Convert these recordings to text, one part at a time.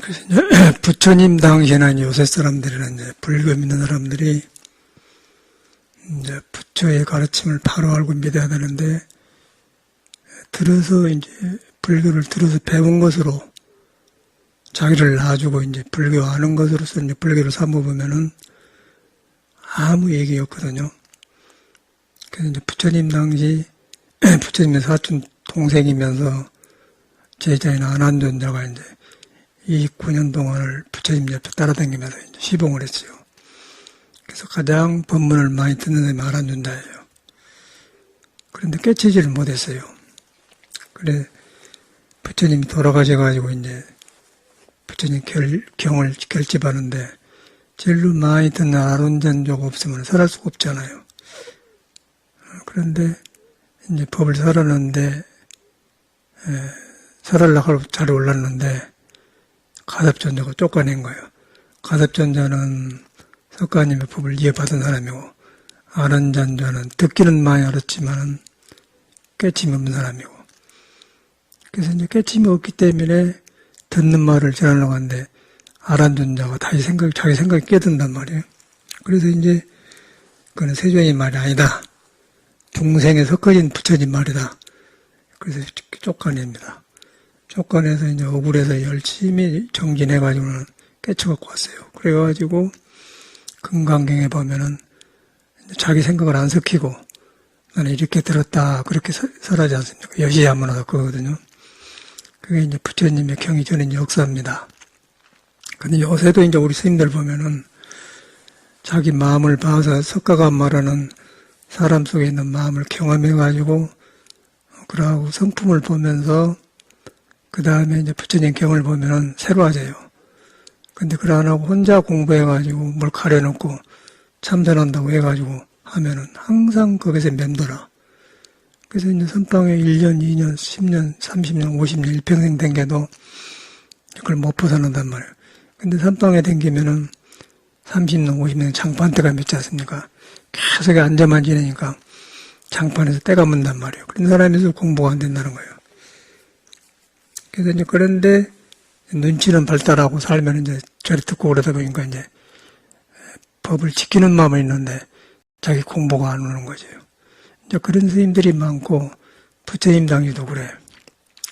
그래서 이제 부처님 당시에는 요새 사람들이나 이제 불교 믿는 사람들이 이제 부처의 가르침을 바로 알고 믿어야 되는데, 들어서 이제 불교를 들어서 배운 것으로 자기를 놔주고 이제 불교 아는 것으로서 이제 불교를 삼아보면은 아무 얘기 없거든요. 그래서 이제 부처님 당시 부처님의 사촌 동생이면서 제자인 아난존자가 이제 29년 동안을 부처님 옆에 따라다니면서 이제 시봉을 했어요. 그래서 가장 법문을 많이 듣는 사람이 아난존자예요. 그런데 깨치지를 못했어요. 그래 부처님이 돌아가셔가지고 이제 부처님 경을 결집하는데 제일로 많이 듣는 아론전조가 없으면 설할 수가 없잖아요. 그런데 이제 법을 설하는데 설하려고 잘 올랐는데 가섭전자가 쫓아낸 거예요. 가섭전자는 석가님의 법을 이어받은 사람이고 아론전자는 듣기는 많이 알았지만 깨침이 없는 사람이고, 그래서 이제 깨침이 없기 때문에 듣는 말을 전하려고 하는데 아란존자가 다시 자기 생각이 깨든단 말이에요. 그래서 이제 그건 세존의 말이 아니다. 중생에 섞어진 부처님 말이다. 그래서 쫓아냅니다. 쫓아내서 이제 억울해서 열심히 정진해가지고는 깨쳐갖고 왔어요. 그래가지고 금강경에 보면은 자기 생각을 안 섞이고 나는 이렇게 들었다 그렇게 설하지 않습니까? 여시야문화가 그거거든요. 그게 이제 부처님의 경이 전인 역사입니다. 근데 요새도 이제 우리 스님들 보면은 자기 마음을 봐서 석가가 말하는 사람 속에 있는 마음을 경험해가지고 그러고 성품을 보면서 그 다음에 이제 부처님 경을 보면은 새로워져요. 근데 그러 안 하고 혼자 공부해가지고 뭘 가려놓고 참선한다고 해가지고 하면은 항상 거기서 맴돌아. 그래서 이제 선방에 1년, 2년, 10년, 30년, 50년, 일평생 댕겨도 그걸 못 벗어난단 말이에요. 근데 선방에 댕기면은 30년, 50년 장판때가 맺지 않습니까? 계속 앉아만 지내니까 장판에서 때가 문단 말이에요. 그런 사람에서 공부가 안 된다는 거예요. 그래서 이제 그런데 눈치는 발달하고 살면 이제 저리 듣고 그러다 보니까 이제 법을 지키는 마음은 있는데 자기 공부가 안 오는 거죠. 이제 그런 스님들이 많고 부처님 당시도 그래.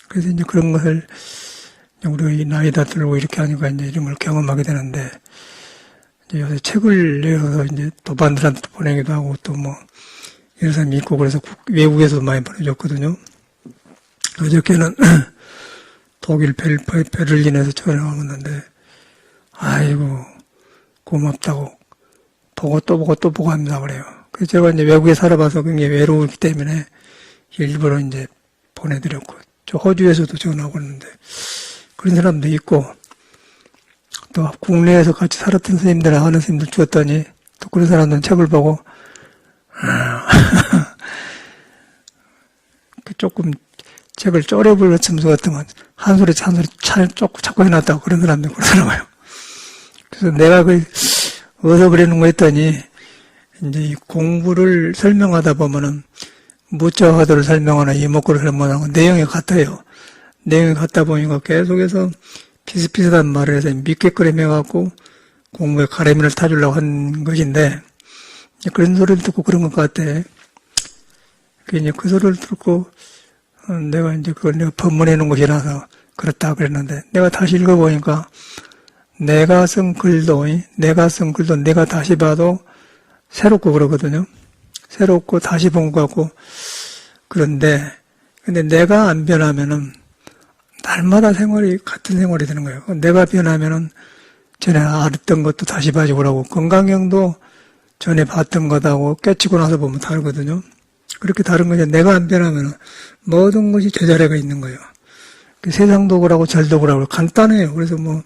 그래서 이제 그런 것을 우리 나이 다 들고 이렇게 하니까 이제 이런 걸 경험하게 되는데, 이제 요새 책을 내서 이제 도반들한테 보내기도 하고 또 뭐 여러 사람이 있고 그래서 외국에서도 많이 보내줬거든요. 어저께는 독일 베를린에서 전화가 왔는데, 아이고 고맙다고 보고 또 보고 또 보고 합니다 그래요. 그래서 제가 이제 외국에 살아봐서 굉장히 외로웠기 때문에 일부러 이제 보내드렸고, 저 호주에서도 전화가 오는데 그런 사람도 있고, 또 국내에서 같이 살았던 스님들 하는 스님들 주었더니 또 그런 사람들은 책을 보고 조금 책을 쪼려불렀으면 좋았더만 한 소리 자꾸 해놨다고 그런 사람들 그러더라고요. 그래서 내가 어디서 그러는 거 했더니 이제 이 공부를 설명하다 보면은 무자화도를 설명하나 이목구를 설명하는 내용이 같아요. 내용이 같다 보니까 계속해서 비슷비슷한 말을 해서 믿게끔 해갖고 공부에 가래미를 타주려고 한 것인데, 그런 소리를 듣고 그런 것 같아. 그 소리를 듣고 내가 이제 내가 법문해 놓은 것이라서 그렇다 그랬는데, 내가 다시 읽어보니까 내가 쓴 글도 내가 다시 봐도 새롭고 그러거든요. 새롭고 다시 본 것 같고. 그런데 내가 안 변하면은 날마다 같은 생활이 되는 거예요. 내가 변하면은 전에 알았던 것도 다시 봐주고 그러고, 건강경도 전에 봤던 것하고 깨치고 나서 보면 다르거든요. 그렇게 다른 거죠. 내가 안 변하면은 모든 것이 제자리가 있는 거예요. 세상도 그러고 절도 그러고 간단해요. 그래서 뭐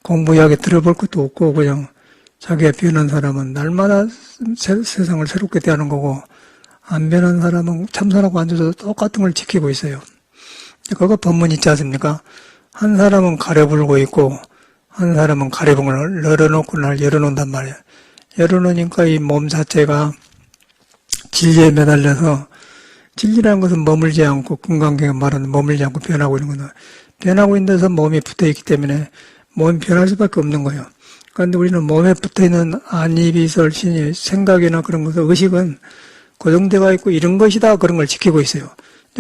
공부 이야기 들어볼 것도 없고 그냥 자기가 변한 사람은 날마다 세상을 새롭게 대하는 거고, 안 변한 사람은 참선하고 앉아서 똑같은 걸 지키고 있어요. 그거 법문 있지 않습니까? 한 사람은 가려불고 있고 한 사람은 가려본 걸 열어놓고 날 열어놓는단 말이에요. 열어놓으니까 이 몸 자체가 진리에 매달려서, 진리라는 것은 머물지 않고, 금강경에 말하는 머물지 않고 변하고 있는 거다. 변하고 있는 데서 몸이 붙어있기 때문에 몸이 변할 수밖에 없는 거예요. 그런데 우리는 몸에 붙어있는 안이비설, 신이, 생각이나 그런 것은 의식은 고정되어 있고 이런 것이다 그런 걸 지키고 있어요.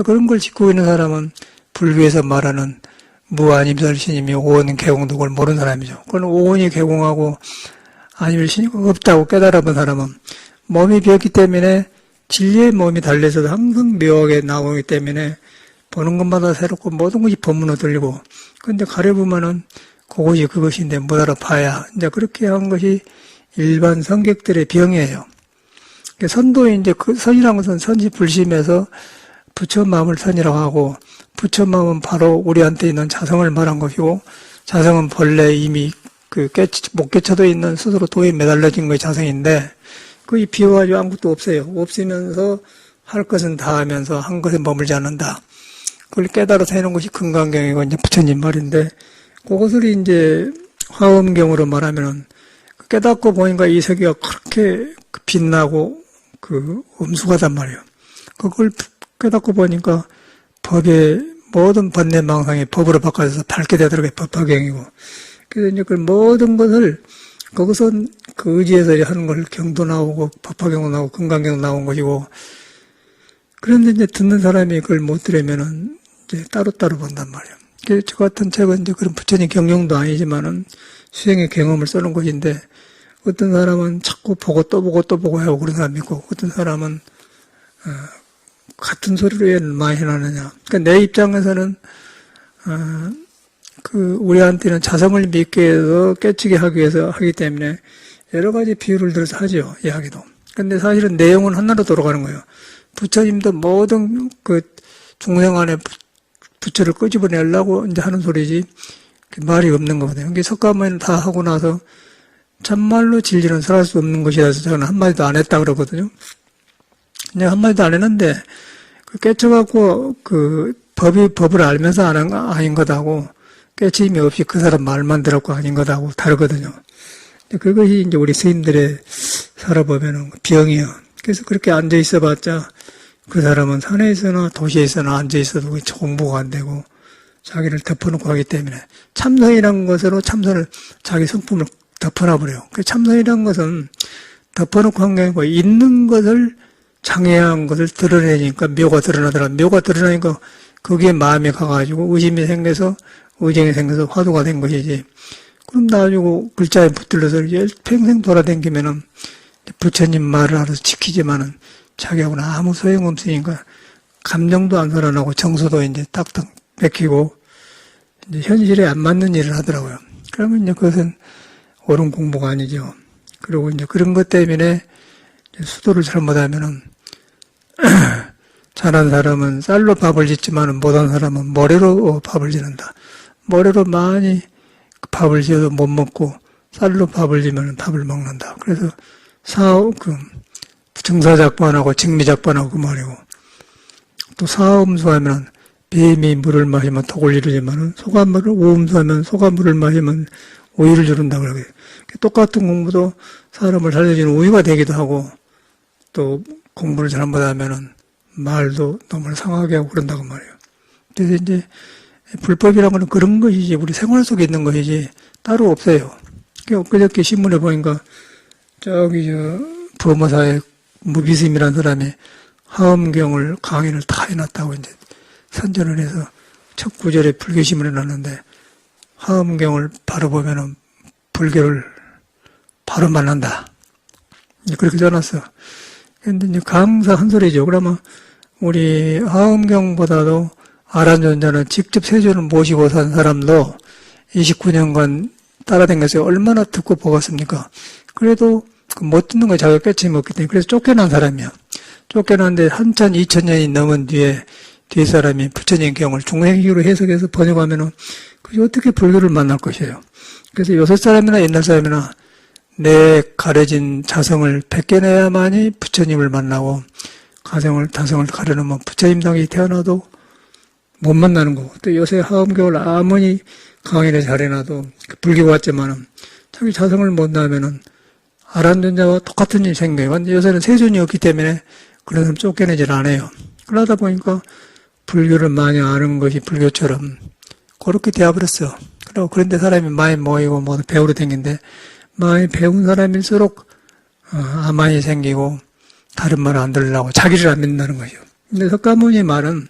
그런 걸 지키고 있는 사람은 불교에서 말하는 무안이비설 신임이 오온 개공도 그걸 모르는 사람이죠. 그건 오온이 개공하고 안이비설 신이 없다고 깨달아본 사람은 몸이 비었기 때문에 진리의 몸이 달려서도 항상 묘하게 나오기 때문에 보는 것마다 새롭고 모든 것이 법문으로 들리고 그런데 가려보면은 그것이 그것인데 못 알아봐야 이제 그렇게 한 것이 일반 성객들의 병이에요. 선도 이제 그 선이라는 것은 선지불심에서 부처 마음을 선이라고 하고 부처 마음은 바로 우리한테 있는 자성을 말한 것이고 자성은 본래 이미 못 깨쳐도 있는 스스로 도에 매달려진 것이 자성인데 그게 비워가지고 아무것도 없어요. 없으면서 할 것은 다 하면서 한 것에 머물지 않는다. 그걸 깨달아서 해놓은 것이 금강경이고 이제 부처님 말인데 그것을 이제 화엄경으로 말하면은 깨닫고 보니까 이 세계가 그렇게 빛나고 엄숙하단 말이에요. 그걸 깨닫고 보니까 법의 모든 번뇌망상이 법으로 바꿔져서 밝게 되도록 법화경이고 그래서 이제 그 모든 것을 거기서 그 의지에서 하는 걸 경도 나오고 법화경도 나오고 금강경도 나온 것이고 그런데 이제 듣는 사람이 그걸 못 들으면은 이제 따로따로 본단 말이에요. 저 같은 책은 이제 그런 부처님 경영도 아니지만은 수행의 경험을 써놓은 것인데 어떤 사람은 자꾸 보고 또 보고 또 보고 하고 그런 사람이 있고 어떤 사람은 같은 소리로 왜 많이 해놨느냐. 그러니까 내 입장에서는 우리한테는 자성을 믿게 해서 깨치게 하기 위해서 하기 때문에 여러 가지 비유를 들어서 하죠. 이야기도. 근데 사실은 내용은 하나로 돌아가는 거예요. 부처님도 모든 중생 안에 부처를 끄집어내려고 이제 하는 소리지 말이 없는 거거든요. 그게 석가모니는 다 하고 나서 참말로 진리는 설할 수 없는 것이라 해서 저는 한마디도 안 했다 그러거든요. 내가 한마디도 안 했는데 깨쳐갖고 법을 알면서 아닌 것하고 깨치임이 없이 그 사람 말만 들었고 아닌 것하고 다르거든요. 그것이 이제 우리 스님들의 살아보면은 병이에요. 그래서 그렇게 앉아 있어봤자 그 사람은 산에 있으나 도시에 있으나 앉아 있어도 공부가 안 되고 자기를 덮어놓고 하기 때문에 참선이라는 것으로 참선을 자기 성품을 덮어놔버려요. 그 참선이라는 것은 덮어놓고 한 게 아니고 있는 것을 장애한 것을 드러내니까 묘가 드러나더라. 묘가 드러나니까 거기에 마음이 가가지고 의심이 생겨서 의정이 생겨서 화두가 된 것이지. 그럼 나가지고 글자에 붙들려서 평생 돌아다니면은 부처님 말을 알아서 지키지만은 자기하고는 아무 소용없으니까 감정도 안 살아나고 정서도 이제 딱딱 뺏기고 이제 현실에 안 맞는 일을 하더라고요. 그러면 이제 그것은 옳은 공부가 아니죠. 그리고 이제 그런 것 때문에 수도를 잘못하면은 잘한 사람은 쌀로 밥을 짓지만은 못한 사람은 모래로 밥을 짓는다. 모래로 많이 밥을 지어도 못 먹고 쌀로 밥을 지면 밥을 먹는다. 그래서 정사작반하고 직미작반하고 그 말이고 또 사음수하면 뱀이 물을 마시면 독을 이루지만은 오음수하면 소가 물을 마시면 우유를 주른다 그러게. 똑같은 공부도 사람을 살려주는 우유가 되기도 하고 또 공부를 잘못하면은 말도 너무 상하게 하고 그런다고 말이에요. 그래서 이제 불법이라는 건 그런 것이지 우리 생활 속에 있는 것이지 따로 없어요. 엊그저께 신문에 보니까 부모사의 무비스임이라는 사람이 화엄경을 강의를 다 해놨다고 이제 선전을 해서 첫 구절에 불교신문에 놨는데 화엄경을 바로 보면은 불교를 바로 만난다. 그렇게 써놨어. 근데 이제 강사 한 소리죠. 그러면 우리 화엄경보다도 아란존자는 직접 세존을 모시고 산 사람도 29년간 따라다녔어요. 얼마나 듣고 보았습니까? 그래도 못 듣는 거 자기가 깨침이 없기 때문에 그래서 쫓겨난 사람이야. 쫓겨났는데 2000년이 넘은 뒤에 뒷사람이 부처님 경을 중생기로 해석해서 번역하면은 그게 어떻게 불교를 만날 것이에요. 그래서 요새 사람이나 옛날 사람이나 내 가려진 자성을 벗겨내야만이 부처님을 만나고 다성을 가려놓으면 부처님 당이 태어나도 못 만나는 거고 또 요새 화엄경을 아무리 강의를 잘해놔도 불교가 왔지만은 자기 자성을 못 나면은 아란존자와 똑같은 일이 생겨요. 근데 요새는 세존이 없기 때문에 그런 사람 쫓겨내질 않아요. 그러다 보니까 불교를 많이 아는 것이 불교처럼 그렇게 되어버렸어. 그리고 그런데 사람이 많이 모이고 뭐 배우러 다니는데 많이 배운 사람일수록 아만이 생기고 다른 말을 안 들으려고 자기를 안 믿는다는 거죠. 근데 석가모니 말은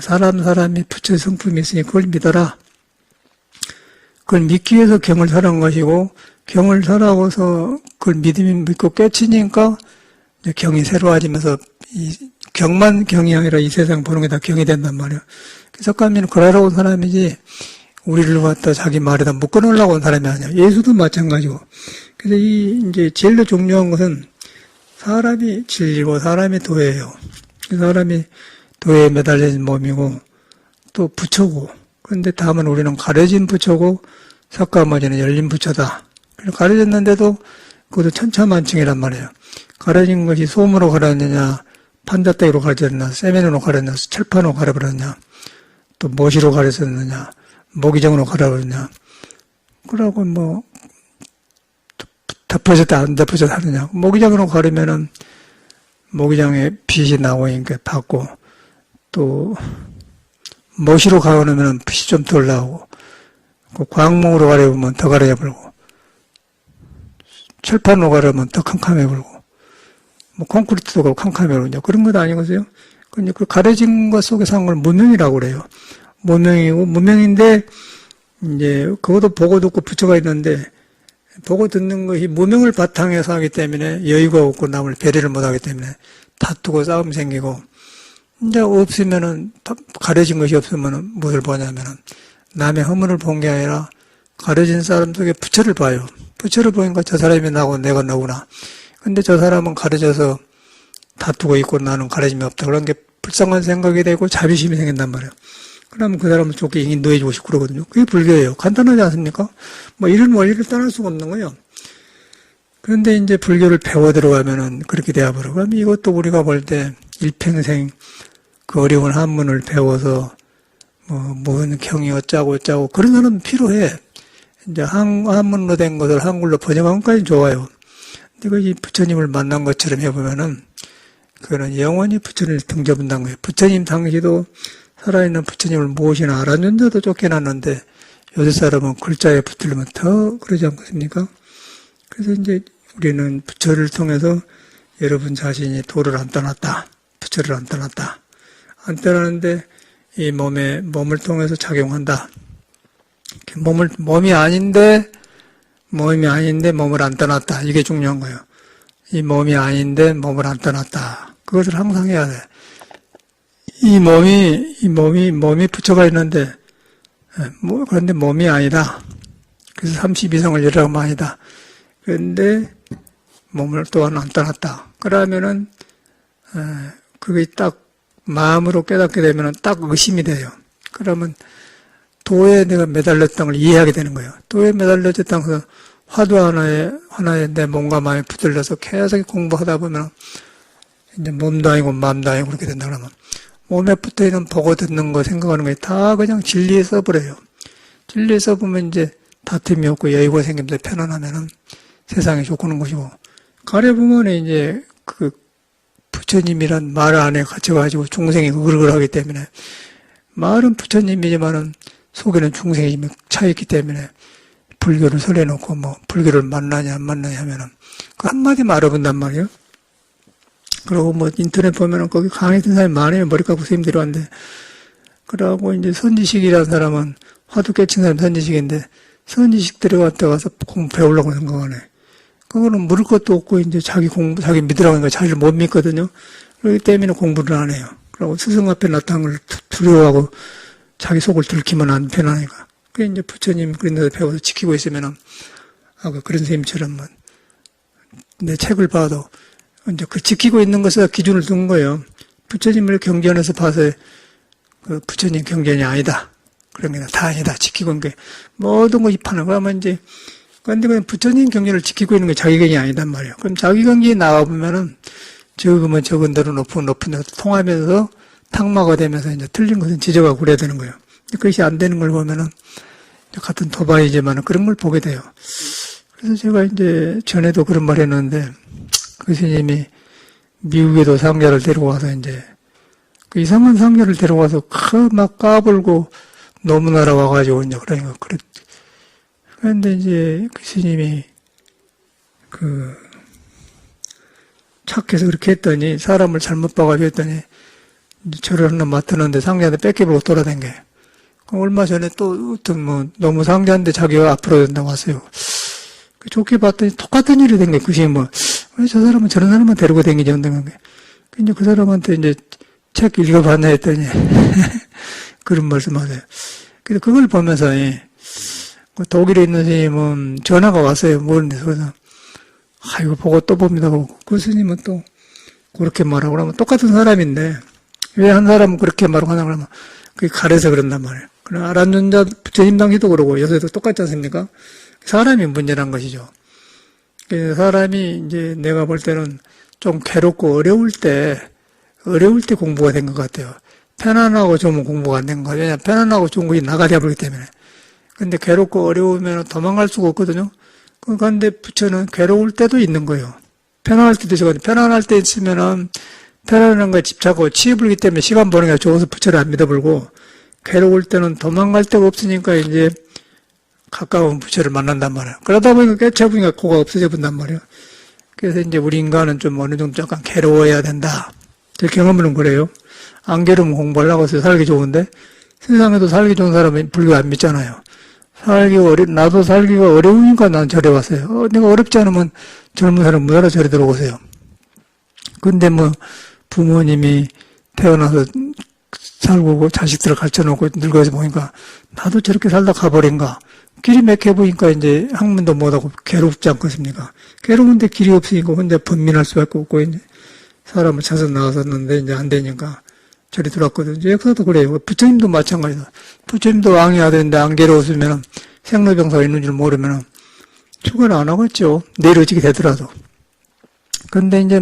사람이 부처의 성품이 있으니 그걸 믿어라. 그걸 믿기 위해서 경을 설한 것이고 경을 설하고서 그걸 믿고 깨치니까 경이 새로워지면서 이 경만 경이 아니라 이 세상 보는 게 다 경이 된단 말이에요. 석가모니는 그러라고 온 사람이지 우리를 갖다 자기 말에다 묶어놓으려고 온 사람이 아니야. 예수도 마찬가지고. 그래서 이제 제일 중요한 것은 사람이 진리고 사람이 도예요. 사람이 도에 매달린 몸이고 또 부처고. 그런데 다만 우리는 가려진 부처고 석가모니는 열린 부처다. 가려졌는데도 그것도 천차만층이란 말이에요. 가려진 것이 솜으로 가려졌느냐, 판자떼기로 가려졌느냐, 세면으로 가려졌느냐, 철판으로 가려버렸느냐, 또 못이로 가려졌느냐, 모기장으로 가려버렸느냐. 그러고 뭐 덮어졌다 안 덮어졌다 하느냐. 모기장으로 가려면은 모기장에 빛이 나오니까 받고 또 못이로 가려면 빛이 좀 덜 나오고 광목으로 가려면 더 가려버리고 철판으로 가려면 더 캄캄해버리고 뭐 콘크리트도 그렇고 캄캄해버리고 그런 것 아니겠어요? 근데 그 가려진 것 속에서 한 걸 무명이라고 그래요. 무명인데 이제 그것도 보고 듣고 부처가 있는데 보고 듣는 것이 무명을 바탕에서 하기 때문에 여유가 없고 남을 배려를 못하기 때문에 다투고 싸움 생기고 이제 없으면은 가려진 것이 없으면은 무엇을 보냐면은 남의 허물을 본 게 아니라 가려진 사람 속에 부처를 봐요. 부처를 보니까 저 사람이 나고 내가 너구나. 근데 저 사람은 가려져서 다투고 있고 나는 가려짐이 없다. 그런 게 불쌍한 생각이 되고 자비심이 생긴단 말이에요. 그러면 그 사람을 좋게 인도해주고 싶고 그러거든요. 그게 불교예요. 간단하지 않습니까? 뭐 이런 원리를 떠날 수가 없는 거예요. 그런데 이제 불교를 배워 들어가면은 그렇게 되어버리고, 그럼 이것도 우리가 볼 때 일평생 그 어려운 한문을 배워서 무슨 경이 어쩌고 그런 사람은 필요해. 이제 한문으로 된 것을 한글로 번역한 것까지 좋아요. 근데 그 부처님을 만난 것처럼 해보면은 그거는 영원히 부처님을 등져본다는 거예요. 부처님 당시도 살아있는 부처님을 무엇이나 알아준 자도 쫓겨났는데 요새 사람은 글자에 붙들면 더 그러지 않겠습니까? 그래서 이제 우리는 부처를 통해서 여러분 자신이 도를 안 떠났다. 부처를 안 떠났다. 안 떠나는데 이 몸을 통해서 작용한다. 몸이 아닌데 몸을 안 떠났다. 이게 중요한 거예요. 이 몸이 아닌데 몸을 안 떠났다. 그것을 항상 해야 돼. 이 몸이 부처가 있는데, 그런데 몸이 아니다. 그래서 32성을 열어가면 아니다. 그런데 몸을 또한 안 떠났다. 그러면은, 그게 딱 마음으로 깨닫게 되면은 딱 의심이 돼요. 그러면 도에 내가 매달렸던 걸 이해하게 되는 거예요. 도에 매달렸던 그 화두 하나에 내 몸과 마음이 붙들려서 계속 공부하다 보면 이제 몸도 아니고 마음도 아니고 그렇게 된다 그러면 몸에 붙어있는 보고 듣는 거 생각하는 게 다 그냥 진리에 써버려요. 진리에 써보면 이제 다툼이 없고 여유가 생기면서 편안하면은 세상이 좋고는 것이고, 가려보면 이제 그 부처님이란 말 안에 갇혀가지고 중생이 으글으글하기 때문에, 말은 부처님이지만은 속에는 중생이 차있기 때문에 불교를 설해놓고 불교를 만나냐 안 만나냐 하면은 그 한마디만 알아본단 말이에요. 그리고 인터넷 보면은 거기 강의 듣는 사람이 많아요. 머리 깎고 스님들이 왔는데. 그러고 이제 선지식이라는 사람은 화두 깨친 사람 선지식인데, 선지식 들어갔다 가서 공부 배우려고 생각하네. 그거는 물을 것도 없고 이제 자기 믿으라고 하니까 자기를 못 믿거든요. 그렇기 때문에 공부를 안 해요. 그리고 스승 앞에 나타난 걸 두려워하고 자기 속을 들키면 안 편하니까. 그게 이제 부처님 그런 데서 배워서 지키고 있으면은, 그런 선생님처럼 내 책을 봐도 이제 그 지키고 있는 것에 기준을 둔 거예요. 부처님을 경전에서 봐서 그 부처님 경전이 아니다. 그런 게 다 아니다. 지키고 있는 게 모든 것이 파는 그러면 이제 그런데 그냥 부처님 경전을 지키고 있는 게 자기 경이 아니단 말이에요. 그럼 자기 경전이 나와 보면은 적으면 적은 대로 높은 대로 통하면서 탁마가 되면서 이제 틀린 것은 지적하고 그래야 되는 거예요. 그것이 안 되는 걸 보면은 같은 도바이지만은 그런 걸 보게 돼요. 그래서 제가 이제 전에도 그런 말 했는데, 그 스님이 미국에도 상자를 데리고 와서 이제 그 이상한 상자를 데리고 와서 막 까불고 노무나라 와가지고 이제 그러니까 그랬. 그런데 이제 그 스님이 착해서 그렇게 했더니 사람을 잘못 봐가지고 했더니 절을 하나 맡았는데 상자한테 뺏겨버리고 돌아다녀. 얼마 전에 또 어떤 너무 상자인데 자기가 앞으로 된다고 하세요. 좋게 봤더니 똑같은 일이 된 거예요. 그 스님이 왜 저 사람은 저런 사람만 데리고 다니지? 한다는 거예요. 이제 그 사람한테 이제 책 읽어봤나 했더니 그런 말씀하세요. 그래서 그걸 보면서 독일에 있는 스님은 전화가 왔어요. 모르는데 그래서 이거 보고 또 봅니다. 그 스님은 또 그렇게 말하고 그러면 똑같은 사람인데 왜 한 사람은 그렇게 말하고 하나 그러면 그게 가려서 그런단 말이에요. 그럼 아란존자 부처님 당시도 그러고 요새도 똑같지 않습니까? 사람이 문제란 것이죠. 사람이 이제 내가 볼 때는 좀 괴롭고 어려울 때 공부가 된 것 같아요. 편안하고 좋으면 공부가 안 된 거예요. 왜냐하면 편안하고 좋은 것이 나가 되어버리기 때문에. 근데 괴롭고 어려우면 도망갈 수가 없거든요. 그런데 부처는 괴로울 때도 있는 거예요. 편안할 때도 있거든요. 편안할 때 있으면은 편안한 거에 집착하고 치여불기 때문에 시간 보는 게 좋아서 부처를 안 믿어버리고 괴로울 때는 도망갈 데가 없으니까 이제 가까운 부처를 만난단 말이에요. 그러다 보니까 깨쳐보니까 코가 없어져 본단 말이에요. 그래서 이제 우리 인간은 좀 어느 정도 약간 괴로워야 된다. 제 경험은 그래요. 안 괴로우면 공부하려고 해서 살기 좋은데 세상에도 살기 좋은 사람은 불교 안 믿잖아요. 나도 살기가 어려우니까 난 절에 왔어요. 내가 어렵지 않으면 젊은 사람 뭐하러 절에 들어오세요. 근데 부모님이 태어나서 살고 자식들을 가르쳐놓고 늙어서 보니까 나도 저렇게 살다 가버린가. 길이 막혀 보니까 이제 학문도 못하고 괴롭지 않겠습니까? 괴로운데 길이 없으니까 혼자 번민할 수밖에 없고 이제 사람을 찾아 나왔었는데 이제 안 되니까 저리 들어왔거든요. 이제 역사도 그래요. 부처님도 마찬가지다. 부처님도 왕이야 되는데 안 괴로웠으면 생로병사가 있는 줄 모르면 출가를 안 하겠죠. 내려지게 되더라도. 근데 이제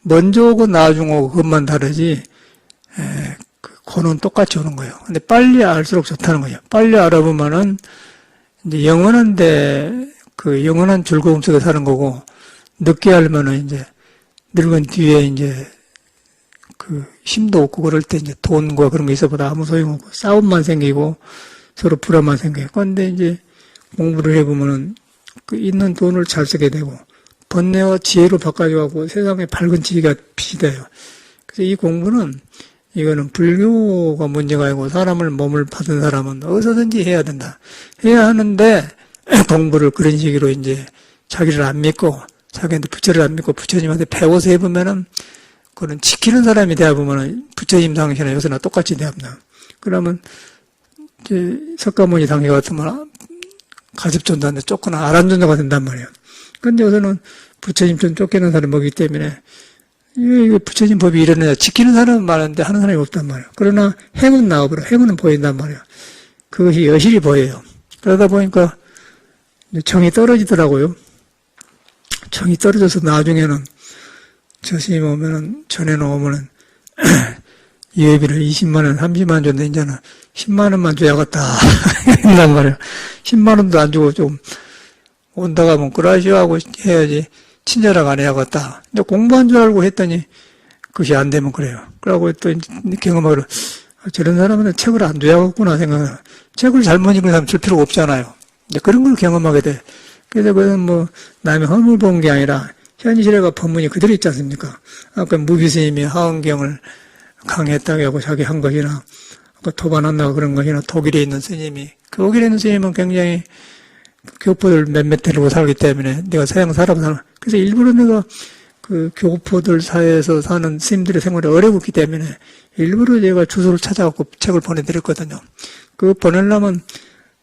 먼저 오고 나중 오고 그것만 다르지 고는 똑같이 오는 거예요. 근데 빨리 알수록 좋다는 거예요. 빨리 알아보면은 이제 영원한데 영원한 즐거움 속에 사는 거고 늦게 알면은 이제 늙은 뒤에 이제 힘도 없고 그럴 때 이제 돈과 그런 거 있어보다 아무 소용없고 싸움만 생기고 서로 불화만 생겨요. 그런데 이제 공부를 해보면은 있는 돈을 잘 쓰게 되고 번뇌와 지혜로 바꿔줘가고 세상에 밝은 지혜가 빛이 돼요. 그래서 이 공부는 이거는 불교가 문제가 아니고 사람을 몸을 받은 사람은 어디서든지 해야 된다. 해야 하는데 공부를 그런 식으로 이제 자기를 안 믿고 자기한테 부처를 안 믿고 부처님한테 배워서 해보면은 그는 지키는 사람이 되어보면은 부처님 당시나 요새나 똑같이 되어본다. 그러면 이제 석가모니 당시 같으면 가십존자인데 쫓거나 아란존자가 된단 말이에요. 근데 요새는 부처님 좀 쫓기는 사람이 뭐기 때문에 이게 부처님 법이 이러느냐 지키는 사람은 많은데 하는 사람이 없단 말이에요. 그러나 행은 나와버려. 행은 보인단 말이에요. 그것이 여실히 보여요. 그러다 보니까 정이 떨어지더라고요. 정이 떨어져서 나중에는 저 스님 오면은 전에는 오면은 예비를 20만원, 30만원 줬는데 이제는 10만원만 줘야겠다 했단 말이에요. 10만원도 안 주고 좀 온다가 그라시하고 해야지 친절하게 안 해야겠다. 근데 공부한 줄 알고 했더니 그것이 안 되면 그래요. 그러고 또 경험하기로 저런 사람은 책을 안 줘야겠구나 생각해요. 책을 잘못 읽은 사람 줄 필요가 없잖아요. 이제 그런 걸 경험하게 돼. 그래서 그건 남의 허물 본 게 아니라 현실에가 법문이 그대로 있지 않습니까? 아까 무비스님이 하원경을 강의했다고 하고 자기 한 것이나 토반한다고 그런 것이나 독일에 있는 스님이 독일에 있는 스님은 굉장히 교포들 몇몇 데리고 살기 때문에 내가 서양 사람 그래서 일부러 내가 교포들 사이에서 사는 스님들의 생활이 어렵기 때문에 일부러 제가 주소를 찾아갖고 책을 보내드렸거든요. 그거 보내려면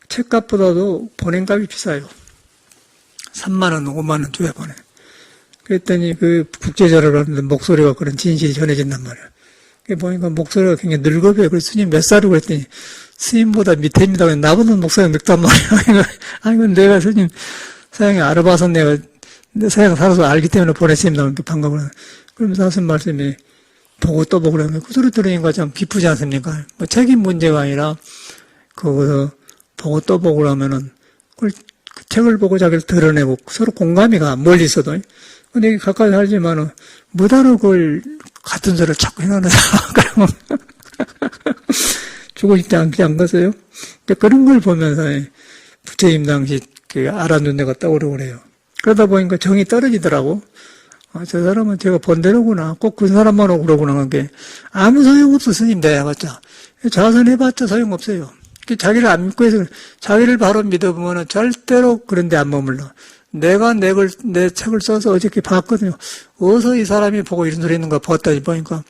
책값보다도 보낸값이 비싸요. 3만원, 5만원 줘야 보내. 그랬더니 국제자료를 하는데 목소리가 그런 진실이 전해진단 말이에요. 보니까 목소리가 굉장히 늙어요. 그래서 스님 몇 살이고 그랬더니 스님보다 밑에입니다. 나보다 목소리가 늙단 말이에요. 아이고, 내가 스님 서양에 알아봐서 내가 서양 살아서 알기 때문에 보냈습니다. 이렇게 반가워요. 그러면서 하신 말씀이 보고 또 보고 그러면 그 소리 들으니까 참 기쁘지 않습니까? 책임 문제가 아니라 거기서 보고 또 보고 그러면은 그 책을 보고 자기를 드러내고 서로 공감이 가, 멀리 있어도. 근데 가까이 살지만은 무단으로 그걸 같은 소리를 자꾸 해놓는 사람. 그러면 주고 싶지 않지 않겠어요? 그런 걸 보면서 부처님 당시 알아둔 데가 떠오르고 그래요. 그러다 보니까 정이 떨어지더라고. 저 사람은 제가 본 대로구나. 꼭 그 사람만 오고 그러구나. 그게 아무 소용없어, 스님 대해봤자. 자선해봤자 소용없어요. 자기를 안 믿고 해서 자기를 바로 믿어보면 절대로 그런 데 안 머물러. 내가 내 책을 써서 어저께 봤거든요. 어디서 이 사람이 보고 이런 소리 있는가 봤더니 보니까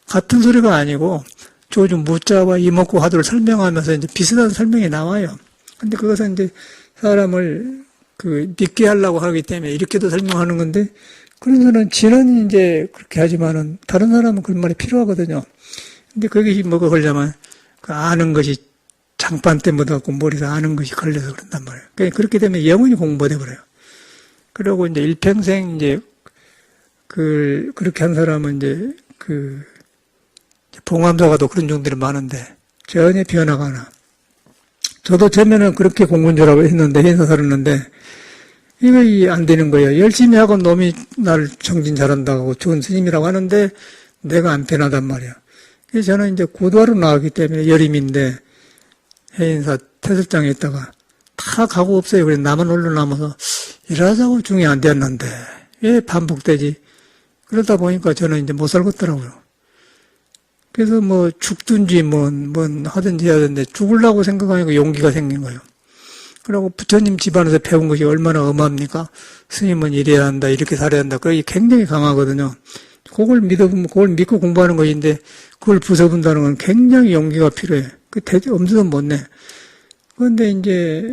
같은 소리가 아니고 조주 무자와 이목구 화두를 설명하면서 이제 비슷한 설명이 나와요. 근데 그것은 이제 사람을 믿게 하려고 하기 때문에 이렇게도 설명하는 건데 그런 사람은 지는 이제 그렇게 하지만은 다른 사람은 그런 말이 필요하거든요. 근데 그게 뭐가 걸려면 아는 것이 장판 때 묻어갖고 머리에서 아는 것이 걸려서 그런단 말이에요. 그러니까 그렇게 되면 영원히 공부돼 버려요. 그리고 이제 일평생 이제 그렇게 한 사람은 이제 봉암사가도 그런 종들이 많은데 전혀 변화가 안 나. 저도 처음에는 그렇게 공부인 줄 알고 했는데 해서 살았는데 이거 안 되는 거예요. 열심히 하고 놈이 나를 정진 잘한다고 좋은 스님이라고 하는데 내가 안 변하단 말이야. 그래서 저는 이제 고도하러 나왔기 때문에 여림인데 해인사 태설장에 있다가 다 가고 없어요. 그래서 나만 홀로 남아서 일하자고 중이 안 되었는데 왜 반복되지? 그러다 보니까 저는 이제 못 살겠더라고요. 그래서 뭐 죽든지 뭔 하든지 해야 되는데 죽으려고 생각하니까 용기가 생긴 거예요. 그리고 부처님 집안에서 배운 것이 얼마나 엄합니까? 스님은 이래야 한다, 이렇게 살아야 한다. 그게 굉장히 강하거든요. 그걸 믿고 공부하는 것인데 그걸 부숴본다는 건 굉장히 용기가 필요해. 엄두도 못 내. 그런데 이제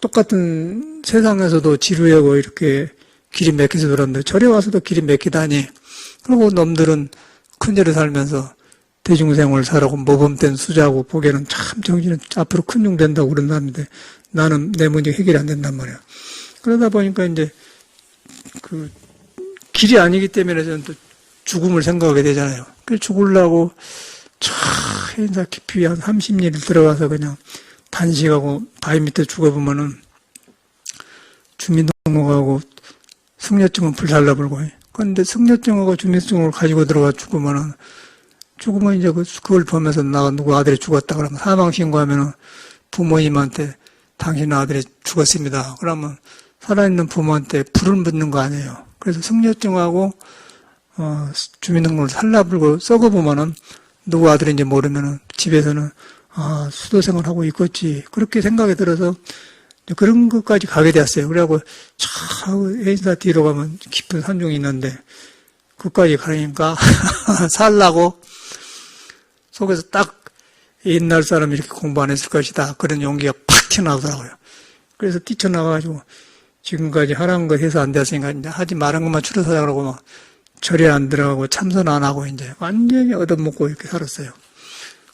똑같은 세상에서도 지루하고 이렇게 길이 막혀서 그런데 절에 와서도 길이 막히다니. 그리고 놈들은 큰 절에 살면서 대중생활을 살아고 모범된 수자고 보기에는 참 정신은 앞으로 큰 용 된다고 그런다는데 나는 내 문제 해결이 안 된단 말이야. 그러다 보니까 이제 길이 아니기 때문에 저는 또 죽음을 생각하게 되잖아요. 그래서 죽으려고 인사 깊이 한 30일 들어가서 그냥 단식하고 바위 밑에 죽어보면은 주민등록하고 승려증은 불살라불고. 그런데 승려증하고 주민등록을 가지고 들어가 죽으면 이제 그걸 보면서 누구 아들이 죽었다 그러면 사망신고하면은 부모님한테 당신 아들이 죽었습니다. 그러면 살아있는 부모한테 불을 묻는 거 아니에요. 그래서 승려증하고 주민등록을 살라불고 썩어보면은 누구 아들인지 모르면은 집에서는 수도생활 하고 있겠지. 그렇게 생각이 들어서 그런 것까지 가게 되었어요. 그래갖고 해인사 뒤로 가면 깊은 산중이 있는데 그까지 가니까 살라고 속에서 딱 옛날 사람이 이렇게 공부 안 했을 것이다. 그런 용기가 팍 튀어나오더라고요. 그래서 뛰쳐나가가지고 지금까지 하라는 거 해서 안 됐으니까 이제 하지 말은 것만 추려서 하라고 막 절에 안 들어가고 참선 안 하고 이제 완전히 얻어먹고 이렇게 살았어요.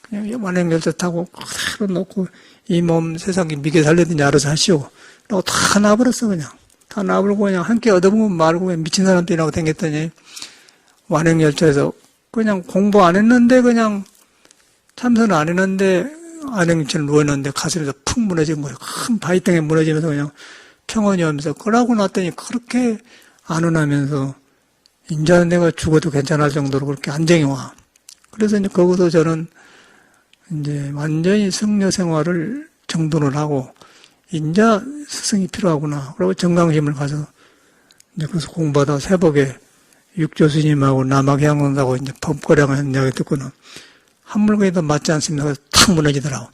그냥 완행열차 타고 그대로 놓고 이 몸 세상에 미개 살려든지 알아서 하시오. 라고 다 놔버렸어 그냥. 다 놔버리고 그냥 함께 얻어먹으면 말고 그냥 미친 사람들이라고 댕겼더니 완행열차에서 그냥 공부 안 했는데 그냥 참선을 안 했는데 안행처럼 누워있는데 가슴에서 푹 무너진 거예요. 큰 바위땅에 무너지면서 그냥 평온이 오면서 그러고 났더니 그렇게 안온하면서 인자 내가 죽어도 괜찮을 정도로 그렇게 안정이 와. 그래서 이제 거기서 저는 이제 완전히 승려 생활을 정돈을 하고 인자 스승이 필요하구나. 그리고 정강심을 가서 이제 그래서 공부하다 새벽에 육조 스님하고 남학향원사하고 이제 법거량을 이야기 듣고는 한 물건에도 맞지 않습니다. 그래서 탁 무너지더라고.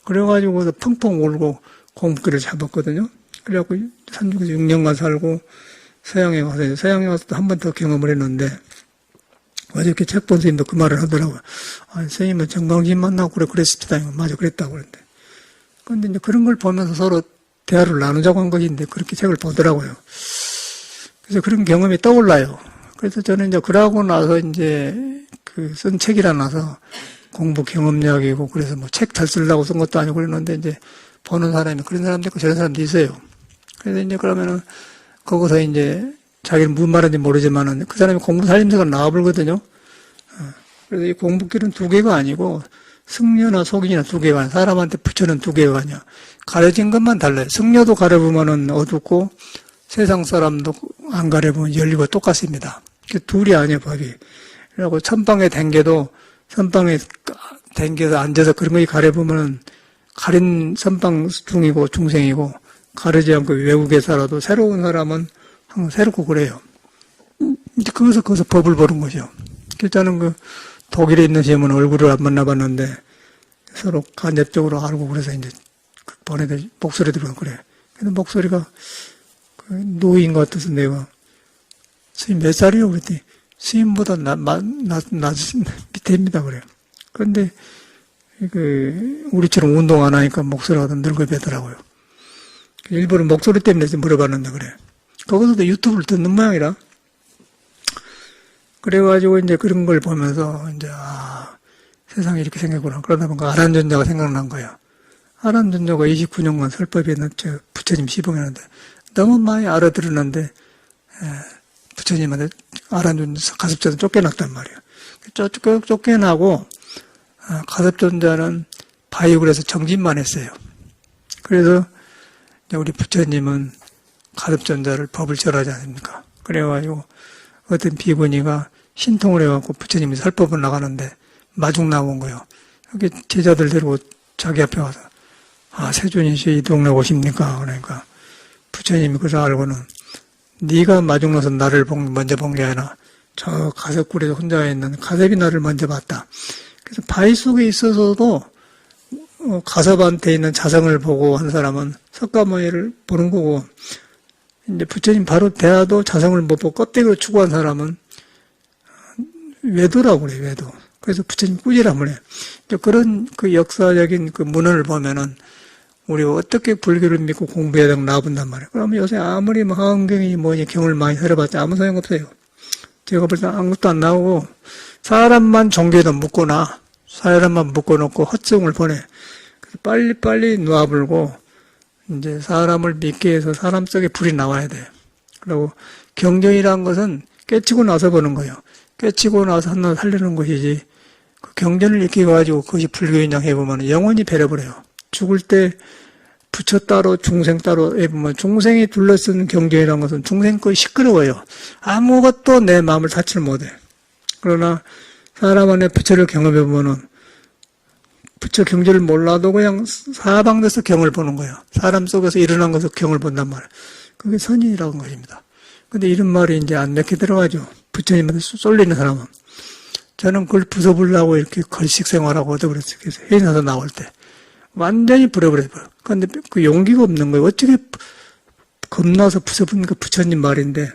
그래가지고 펑펑 울고 공부기를 잡았거든요. 그래갖고 산중에서 6년간 살고 서양에 와서 또 한 번 더 경험을 했는데 어저께 책 본 스님도 그 말을 하더라고요. 스님은 정강심 만나고 그랬습니다. 맞아, 그랬다고 그랬는데. 그런데 이제 그런 걸 보면서 서로 대화를 나누자고 한 것인데 그렇게 책을 보더라고요. 그래서 그런 경험이 떠올라요. 그래서 저는 이제 그러고 나서 이제 쓴 책이라 나서 공부 경험약이고 그래서 뭐 책 잘 쓰려고 쓴 것도 아니고 그랬는데 이제 보는 사람이 그런 사람도 있고 저런 사람도 있어요. 그래서 이제 그러면은 거기서 이제 자기는 무슨 말인지 모르지만은 그 사람이 공부 살림새가 나와버거든요. 그래서 이 공부길은 두 개가 아니고 승려나 속인이나 두 개가 아니야. 사람한테 붙여는 두 개가 아니야. 가려진 것만 달라요. 승려도 가려보면은 어둡고 세상 사람도 안 가려보면 열리고 똑같습니다. 둘이 아니야, 법이. 그리고 선방에 댕겨도 선방에 댕겨서 앉아서 그런 거 가려보면은 가린 선방 중이고 중생이고 가르지 않고 외국에 살아도 새로운 사람은 항상 새롭고 그래요. 이제 거기서 법을 보는 거죠. 그래서 저는 그 독일에 있는 시험은 얼굴을 안 만나봤는데 서로 간접적으로 알고 그래서 이제 목소리 들으면 그래. 근데 목소리가 그 노인 것 같아서 내가 스님 몇 살이요? 그랬더니 스님보다 밑에입니다. 그래요. 그런데 우리처럼 운동 안 하니까 목소리가 더 늙어 배더라고요. 일부러 목소리 때문에 물어봤는데 그래. 거기서도 유튜브를 듣는 모양이라. 그래가지고 이제 그런 걸 보면서 이제 세상이 이렇게 생겼구나. 그러다 보니까 아란전자가 생각난 거야. 아란전자가 29년간 설법에 부처님 시봉했는데 너무 많이 알아들었는데 부처님한테 아란전자 가섭자는 쫓겨났단 말이야. 쫓겨나고 가섭전자는 바이굴에서 정진만 했어요. 그래서 우리 부처님은 가섭전자를 법을 절하지 않습니까? 그래가지고 어떤 비구니가 신통을 해갖고 부처님이 설법을 나가는데 마중 나온 거예요. 여기 제자들 데리고 자기 앞에 와서 세존이시 이 동네 오십니까? 그러니까 부처님이 그래서 알고는 네가 마중 나서 나를 먼저 본 게 아니라 저 가섭굴에 혼자 있는 가섭이 나를 먼저 봤다. 그래서 바위 속에 있어서도 가섭한테 있는 자성을 보고 한 사람은 석가모니를 보는 거고, 이제 부처님 바로 대하도 자성을 못 보고 껍데기로 추구한 사람은 외도라고 그래요, 외도. 그래서 부처님 꾸지람을 해. 그런 그 역사적인 그 문헌을 보면은 우리가 어떻게 불교를 믿고 공부해야 되고 나본단 말이에요. 그러면 요새 아무리 화엄경이 뭐니 경을 많이 들어봤자 아무 소용없어요. 제가 볼 때 아무것도 안 나오고 사람만 종교에다 묶어놔. 사람만 묶어놓고 헛성을 보내. 그래서 빨리빨리 놔불고 이제 사람을 믿게 해서 사람 속에 불이 나와야 돼. 그리고 경전이라는 것은 깨치고 나서 보는 거예요. 깨치고 나서 하나 살리는 것이지 그 경전을 익혀가지고 그것이 불교인양 해보면 영원히 배려버려요. 죽을 때 부처 따로 중생 따로 해보면 중생이 둘러쓴 경전이라는 것은 중생 거의 시끄러워요. 아무것도 내 마음을 닿지를 못해. 그러나 사람 안에 부처를 경험해보면은 부처 경전을 몰라도 그냥 사방에서 경을 보는 거예요. 사람 속에서 일어난 것을 경을 본단 말이에요. 그게 선인이라는 것입니다. 근데 이런 말이 이제 안 맥혀 들어가죠. 부처님한테 쏠리는 사람은. 저는 그걸 부숴보려고 이렇게 걸식 생활하고 어쩌고 그랬어요. 그래서 회의나서 나올 때. 완전히 부려버려요. 그런데 그 용기가 없는 거예요. 어떻게 겁나서 부숴보니까 부처님 말인데.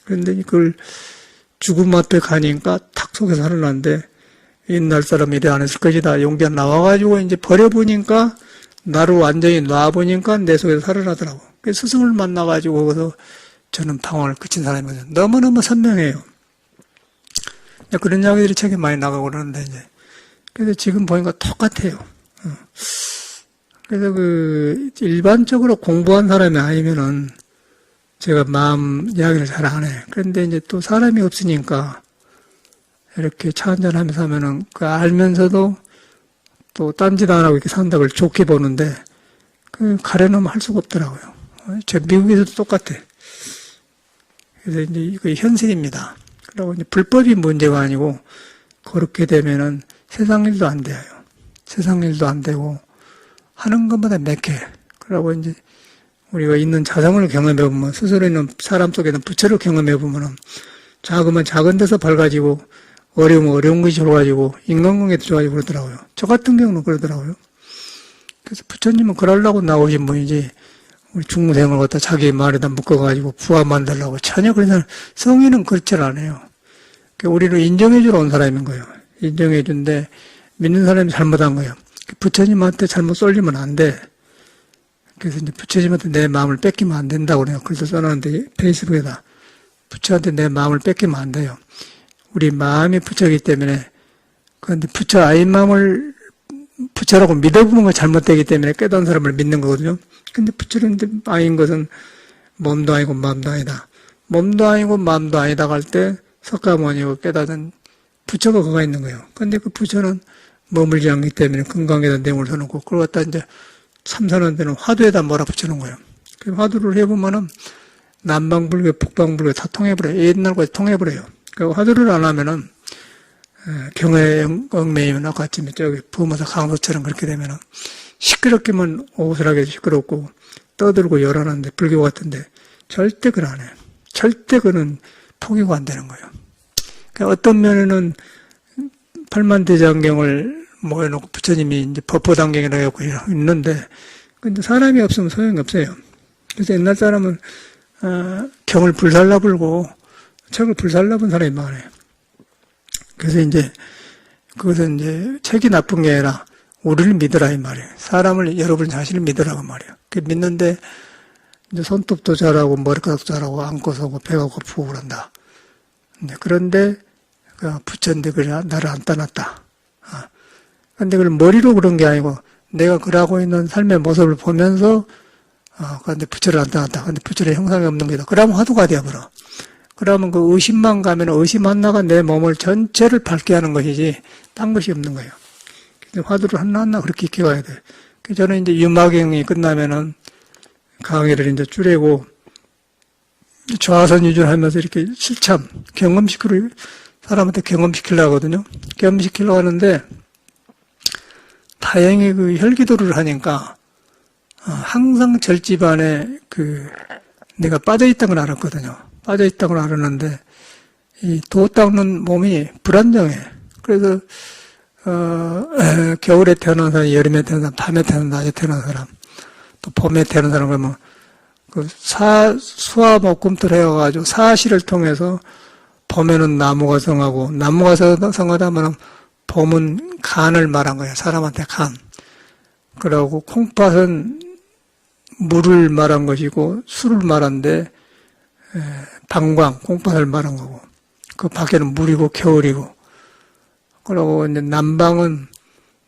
그런데 그걸 죽음 앞에 가니까 탁 속에서 살아났는데 옛날 사람 이래 안 했을 것이다. 용기가 나와가지고 이제 버려보니까 나를 완전히 놔보니까 내 속에서 살아나더라고. 그래서 스승을 만나가지고 거기서 저는 방황을 그친 사람이거든요. 너무너무 선명해요. 그런 이야기들이 책에 많이 나가고 그러는데 이제 그래서 지금 보니까 똑같아요. 그래서 일반적으로 공부한 사람이 아니면은 제가 마음 이야기를 잘 안 해. 그런데 이제 또 사람이 없으니까 이렇게 차 한잔 하면서 하면은 알면서도 또 딴짓 안 하고 이렇게 산다고 좋게 보는데 가려놓으면 할 수가 없더라고요. 저 미국에서도 똑같아. 그래서 이제 이거 현실입니다. 그리고 이제 불법이 문제가 아니고 그렇게 되면은 세상 일도 안 돼요. 세상 일도 안 되고 하는 것보다 맥혀. 그러고 이제 우리가 있는 자성을 경험해보면 스스로 있는 사람 속에 있는 부처를 경험해보면 작으면 작은 데서 밝아지고 어려우면 어려운 것이 좋아지고 인간관계도 좋아지고 그러더라고요. 저 같은 경우는 그러더라고요. 그래서 부처님은 그러려고 나오신 분이지 우리 중생을 갖다 자기 말에다 묶어가지고 부하 만들려고 전혀 그런 사람, 성인은 그렇지 않아요. 우리를 인정해주러 온 사람인 거예요. 인정해준데 믿는 사람이 잘못한 거예요. 부처님한테 잘못 쏠리면 안 돼. 그래서 이제 부처님한테 내 마음을 뺏기면 안 된다고 그래요. 글도 써놨는데 페이스북에다. 부처한테 내 마음을 뺏기면 안 돼요. 우리 마음이 부처이기 때문에 그런데 부처 아닌 마음을 부처라고 믿어보는 건 잘못되기 때문에 깨달은 사람을 믿는 거거든요. 근데 부처는 아닌 것은 몸도 아니고 마음도 아니다. 몸도 아니고 마음도 아니다 할 때 석가모니가 깨닫은 부처가 그가 있는 거예요. 근데 그 부처는 머물지 않기 때문에 건강에다 내용을 써놓고 그걸 갖다 이제 참선하는 데는 화두에다 몰아붙여놓은 거예요. 그 화두를 해보면은 남방불교, 북방불교 다 통해버려요. 옛날까지 통해버려요. 그 화두를 안 하면은 경에 얽매이면 아까 아침에 저기 부모사 강도처럼 그렇게 되면은 시끄럽게만 오슬하게 시끄럽고 떠들고 열하는데 불교 같은데 절대 그걸 안 해요. 절대 그는 포기가 안 되는 거예요. 그러니까 어떤 면에는 팔만대장경을 모여놓고 부처님이 이제 법보단경이라고 하고 있는데 근데 사람이 없으면 소용이 없어요. 그래서 옛날 사람은 경을 불살라 불고 책을 불살라 본 사람이 많아요. 그래서 이제 그것은 이제 책이 나쁜 게 아니라 우리를 믿으라 이 말이에요. 사람을 여러분 자신을 믿으라고 말이에요. 그 믿는데 이제 손톱도 잘하고 머리카락도 잘하고 안고서 오고 배가 고프고 그런다. 그런데 그 부처인데 그래 나를 안 떠났다. 근데 그걸 머리로 그런 게 아니고 내가 그러고 있는 삶의 모습을 보면서 근데 부처를 안 떠났다. 근데 부처의 형상이 없는 게다. 그러면 화두가 되어버려. 그러면 그 의심만 가면 의심 하나가 내 몸을 전체를 밝게 하는 것이지 딴 것이 없는 거예요. 화두를 하나하나 그렇게 익혀가야 돼. 저는 이제 유마경이 끝나면은 강의를 이제 줄이고 좌선 유전하면서 이렇게 실참 경험시키려 사람한테 경험시키려고 하거든요. 경험시키려고 하는데 다행히 그 혈기도를 하니까 항상 절집안에 내가 빠져있다는 걸 알았거든요. 빠져있다는 걸 알았는데 이 도 닦는 몸이 불안정해. 그래서 겨울에 태어난 사람, 여름에 태어난 사람, 밤에 태어난 낮에 태어난 사람, 또 봄에 태어난 사람 그러면 수화목금토를 해가지고 사시를 통해서 봄에는 나무가 성하고 나무가 성하다면 봄은 간을 말한 거예요. 사람한테 간. 그러고 콩팥은 물을 말한 것이고 술을 말한데 방광, 콩팥을 말한 거고 그 밖에는 물이고 겨울이고 그러고 이제 남방은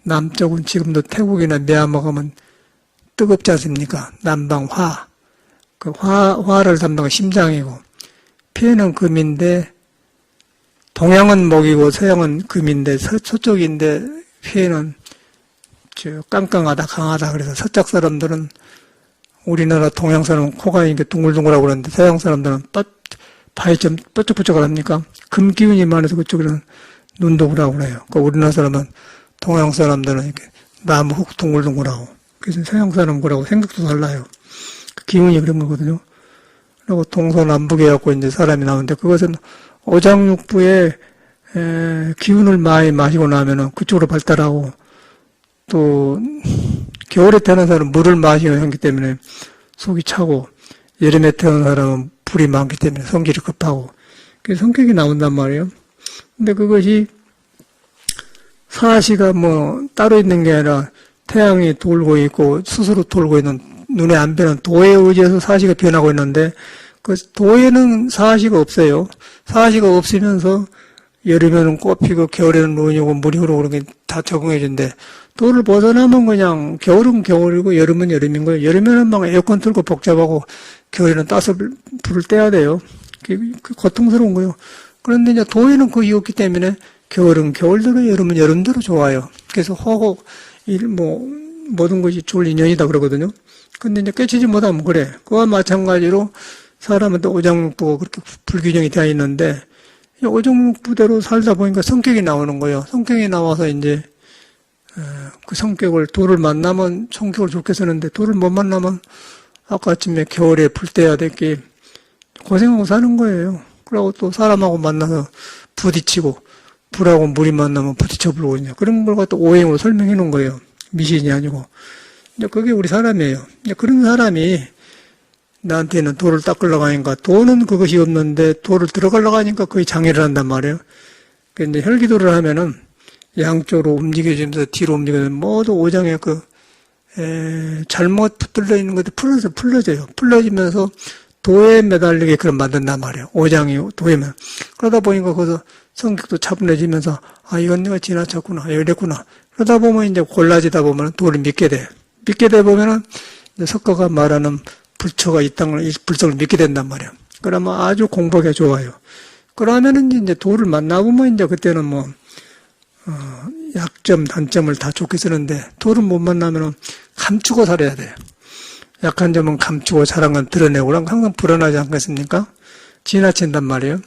남쪽은 지금도 태국이나 미얀마 가면 뜨겁지 않습니까? 남방 화. 그 화를 담당한 심장이고 피해는 금인데 동양은 목이고 서양은 금인데 서쪽인데 피해는 깡깡하다 강하다 그래서 서쪽 사람들은 우리나라 동양 사람은 코가 이렇게 둥글둥글하고 그러는데 서양 사람들은 발이 좀 뾰족뾰족합니까? 금 기운이 많아서 그쪽에는 눈동그라고 그래요. 그러니까 우리나라 사람은 동양 사람들은 이렇게 나무 훅 둥글둥글하고 그래서 서양 사람 거라고 생각도 달라요. 그 기운이 그런 거거든요. 그리고 동서남북에 갖고 이제 사람이 나오는데 그것은 오장육부에 기운을 많이 마시고 나면은 그쪽으로 발달하고 또 겨울에 태어난 사람은 물을 마시고 했기 때문에 속이 차고 여름에 태어난 사람은 불이 많기 때문에 성질이 급하고 그래서 성격이 나온단 말이에요. 근데 그것이 사시가 뭐 따로 있는 게 아니라 태양이 돌고 있고 스스로 돌고 있는 눈에 안 뵈는 도에 의지해서 사시가 변하고 있는데 그 도에는 사시가 없어요. 사시가 없으면서 여름에는 꽃 피고 겨울에는 눈이 오고 물이 흐르고 그런 게 다 적응해 준대. 도를 벗어나면 그냥 겨울은 겨울이고 여름은 여름인 거예요. 여름에는 막 에어컨 틀고 복잡하고 겨울에는 따서 불을 떼야 돼요. 그 고통스러운 거예요. 그런데 이제 도에는 그게 없기 때문에 겨울은 겨울대로 여름은 여름대로 좋아요. 그래서 호흡 모든 것이 좋을 인연이다 그러거든요. 근데 이제 깨치지 못하면 그래. 그와 마찬가지로 사람한테 오장육부가 그렇게 불균형이 되어 있는데 오장육부대로 살다 보니까 성격이 나오는 거예요. 성격이 나와서 이제 그 성격을 도를 만나면 성격을 좋게 쓰는데 도를 못 만나면 아까 아침에 겨울에 불 떼야 될 게 고생하고 사는 거예요. 그러고 또 사람하고 만나서 부딪히고 불하고 물이 만나면 부딪혀 불고 이제 그런 걸 갖다 오행으로 설명해 놓은 거예요. 미신이 아니고. 이제 그게 우리 사람이에요. 이제 그런 사람이 나한테는 도를 닦으려고 하니까 도는 그것이 없는데 도를 들어가려고 하니까 거의 장애를 한단 말이에요. 근데 혈기도를 하면은 양쪽으로 움직여지면서 뒤로 움직여서 모두 오장에 잘못 붙들려 있는 것도 풀려져요. 풀려지면서 도에 매달리게 그런 만든단 말이에요. 오장이 도에면. 그러다 보니까 거기서 성격도 차분해지면서 이건 내가 지나쳤구나. 이랬구나. 그러다 보면 이제 골라지다 보면 도를 믿게 돼. 믿게 돼 보면은 이제 석가가 말하는 불처가 이 불성을 믿게 된단 말이에요. 그러면 아주 공부하기가 좋아요. 그러면은 이제 도를 만나보면 이제 그때는 약점, 단점을 다 좋게 쓰는데 도를 못 만나면은 감추고 살아야 돼요. 약한 점은 감추고 잘한 건 드러내고 그럼 항상 불안하지 않겠습니까? 지나친단 말이에요.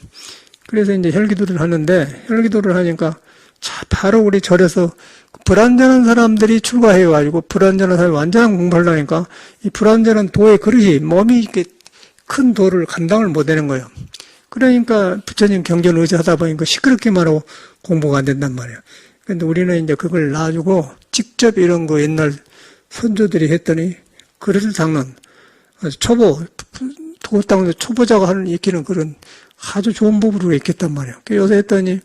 그래서 이제 혈기도를 하는데 혈기도를 하니까 자, 바로 우리 절에서 불완전한 사람들이 출가해가지고 불완전한 사람이 완전한 공부를 하니까 이 불완전한 도의 그릇이 몸이 이렇게 큰 도를 감당을 못 하는 거예요. 그러니까 부처님 경전을 의지하다 보니까 시끄럽게만 하고 공부가 안 된단 말이에요. 근데 우리는 이제 그걸 놔주고 직접 이런 거 옛날 선조들이 했더니 그릇을 닦는 아주 초보, 도닦는 초보자가 하는 익히는 그런 아주 좋은 법으로 익혔단 말이에요. 요새 했더니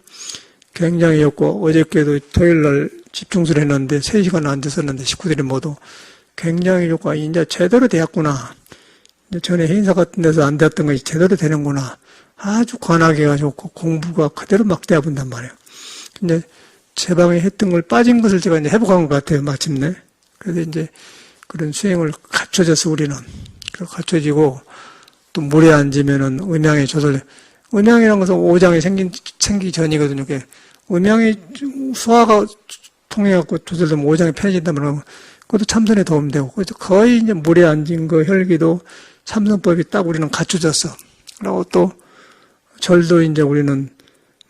굉장히 였고 어저께도 토요일날 집중수를 했는데 3시간 앉았었는데 식구들이 모두 굉장히 좋고 이제 제대로 되었구나. 이제 전에 행사 같은 데서 안 되었던 것이 제대로 되는구나. 아주 관하기가 좋고 공부가 그대로 막 되어 본단 말이에요. 근데 제 방에 했던 걸 빠진 것을 제가 이제 회복한 것 같아요, 마침내. 그래서 이제 그런 수행을 갖춰져서 우리는. 갖춰지고 또 물에 앉으면은 음양이 조절, 음양이라는 것은 오장이 생기기 전이거든요. 음양이 소화가 통해갖고 조절되면 오장이 편해진다면 그것도 참선에 도움되고. 그래서 거의 이제 물에 앉은 거 혈기도 참선법이 딱 우리는 갖춰졌어. 그리고 또 절도 이제 우리는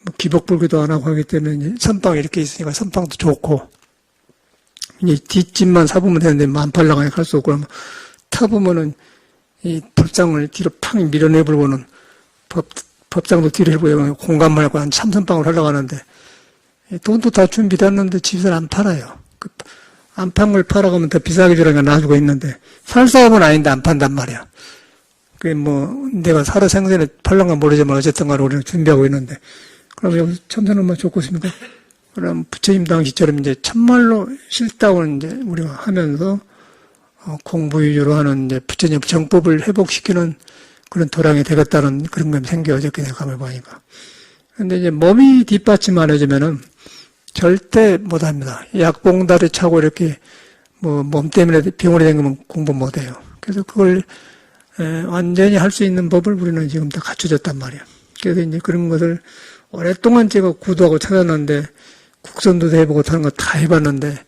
뭐 기복불기도 안 하고 하기 때문에 이제 선방 이렇게 있으니까 선방도 좋고, 이제 뒷집만 사보면 되는데 만팔라가니 갈 수 없고, 그러면 타보면은 이 법장을 뒤로 팍 밀어내버리고는 법장도 뒤로 해보고 공간만 하고 한 참선방을 하려고 하는데, 돈도 다 준비됐는데 집에서 안 팔아요. 안 판 걸 팔아가면 더 비싸게 주라니까 놔주고 있는데, 살 사업은 아닌데 안 판단 말이야. 그게 뭐, 내가 살아 생전에 팔랑가 모르지만 어쨌든 간에 우리는 준비하고 있는데, 그럼 여기 참선은 뭐 좋고 있습니까? 그럼 부처님 당시처럼 이제 참말로 싫다고 이제 우리가 하면서, 공부 위주로 하는 이제 부처님 정법을 회복시키는 그런 도량이 되겠다는 그런 게 생겨, 어저께 내가 가만히 보니까. 근데 이제 몸이 뒷받침 안 해주면은 절대 못 합니다. 약봉다리 차고 이렇게 뭐 몸 때문에 병원에 된 거면 공부 못 해요. 그래서 그걸 완전히 할 수 있는 법을 우리는 지금 다 갖춰졌단 말이에요. 그래서 이제 그런 것을 오랫동안 제가 구도하고 찾았는데 국선도 해보고 하는 거 다 해봤는데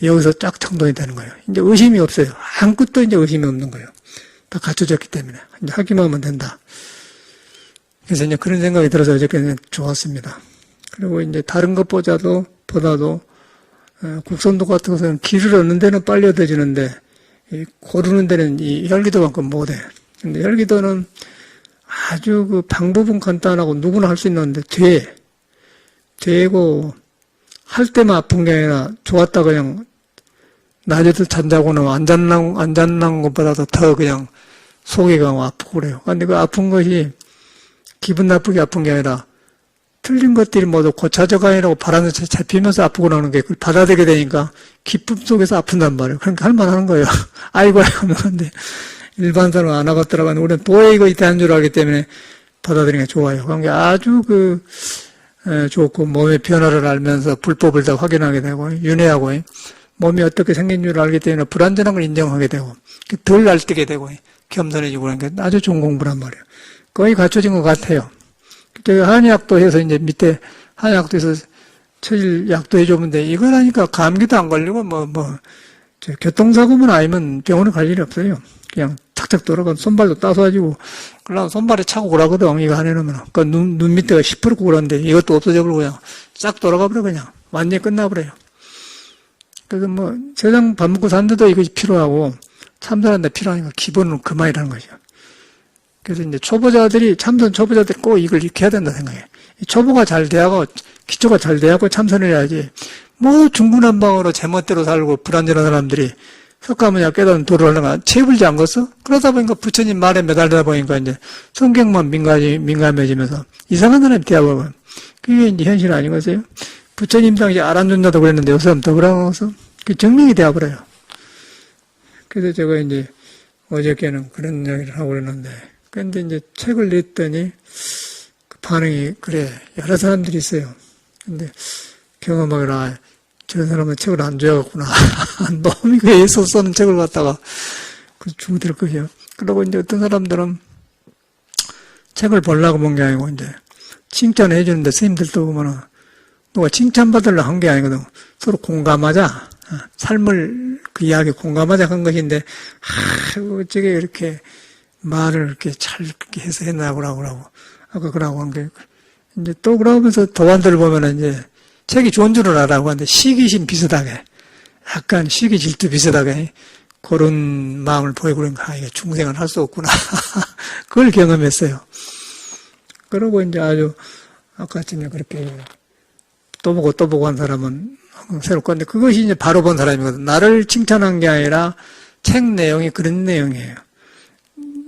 여기서 쫙 청동이 되는 거예요. 이제 의심이 없어요. 아무것도 이제 의심이 없는 거예요. 다 갖춰졌기 때문에. 이제 하기만 하면 된다. 그래서 이제 그런 생각이 들어서 어저께 좋았습니다. 그리고 이제 다른 것보다도 국선도 같은 것은 길을 얻는 데는 빨리 얻어지는데 고르는 데는 이 혈기도만큼 못해. 근데 혈기도는 아주 그 방법은 간단하고 누구나 할 수 있는데 되고 할 때만 아픈 게 아니라 좋았다 그냥 낮에도 잠자고는 안 잔난 것보다도 더 그냥 속이 가고 아프고 그래요. 근데 그 아픈 것이 기분 나쁘게 아픈 게 아니라 틀린 것들이 모두 고쳐져 가느라고 바람에 잡히면서 아프고 나오는 게 그걸 받아들이게 되니까 기쁨 속에서 아픈단 말이에요. 그러니까 할만 하는 거예요. 아이고 하는데 일반 사람은 안 하겠더라고. 우리는 도에 이거 대한 줄 알기 때문에 받아들이는 게 좋아요. 그게 아주 좋고 몸의 변화를 알면서 불법을 다 확인하게 되고 윤회하고 몸이 어떻게 생긴 줄 알기 때문에 불완전한 걸 인정하게 되고 덜 날뛰게 되고 겸손해지고 그러니까 아주 좋은 공부란 말이에요. 거의 갖춰진 것 같아요. 한의학도 해서 이제 밑에 한의학도 해서 처질 약도 해줬는데 이걸 하니까 감기도 안 걸리고 교통사고만 아니면 병원에 갈 일이 없어요. 그냥 탁탁 돌아가 손발도 따서가지고 그러면 손발에 차고 그러거든. 이거 안 해놓으면 눈 밑에가 시퍼렇고 그러는데 이것도 없어져 버리고 그냥 싹 돌아가 버려 그냥 완전히 끝나버려요. 그래서 세상 밥 먹고 사는데도 이것이 필요하고 참선하는데 필요하니까 기본은 그만이라는 거죠. 그래서 이제 참선 초보자들이 꼭 이걸 이렇게 해야 된다 생각해. 초보가 잘 돼하고, 기초가 잘 돼하고 참선을 해야지. 중구난방으로 제멋대로 살고 불안전한 사람들이 석가모니가 깨달은 도를 하려면 체불지 않겠어? 그러다 보니까 부처님 말에 매달리다 보니까 이제 성경만 민감해지면서 이상한 사람이 되어버려요. 그게 이제 현실 아니겠어요? 부처님 당시 아란존자도 그랬는데 요새는 더 그러면서 그 증명이 되어버려요. 그래서 제가 이제 어저께는 그런 이야기를 하고 그랬는데 근데 이제 책을 냈더니 그 반응이 그래 여러 사람들이 있어요. 근데 경험하기라 저런 사람은 책을 안 줘야겠구나. 너무 그 예수 쓰는 책을 갖다가 주고 될 것이요. 그러고 이제 어떤 사람들은 책을 보려고 본 게 아니고 이제 칭찬해 주는데 스님들도 보면은 누가 칭찬받으려고 한 게 아니거든. 서로 공감하자. 삶을 그 이야기 공감하자 한 것인데 어떻게 이렇게 말을 이렇게 잘 그렇게 해서 했나 그러고 아까 그러고 한 게 이제 또 그러면서 도안들을 보면은 이제 책이 좋은 줄은 알아고 하는데 시기심 비슷하게, 약간 시기 질투 비슷하게 그런 마음을 보이고 그러니까 이게 중생은 할 수 없구나. 그걸 경험했어요. 그러고 이제 아주 아까쯤에 그렇게 또 보고 한 사람은 새롭고, 근데 그것이 이제 바로 본 사람이거든. 나를 칭찬한 게 아니라 책 내용이 그런 내용이에요.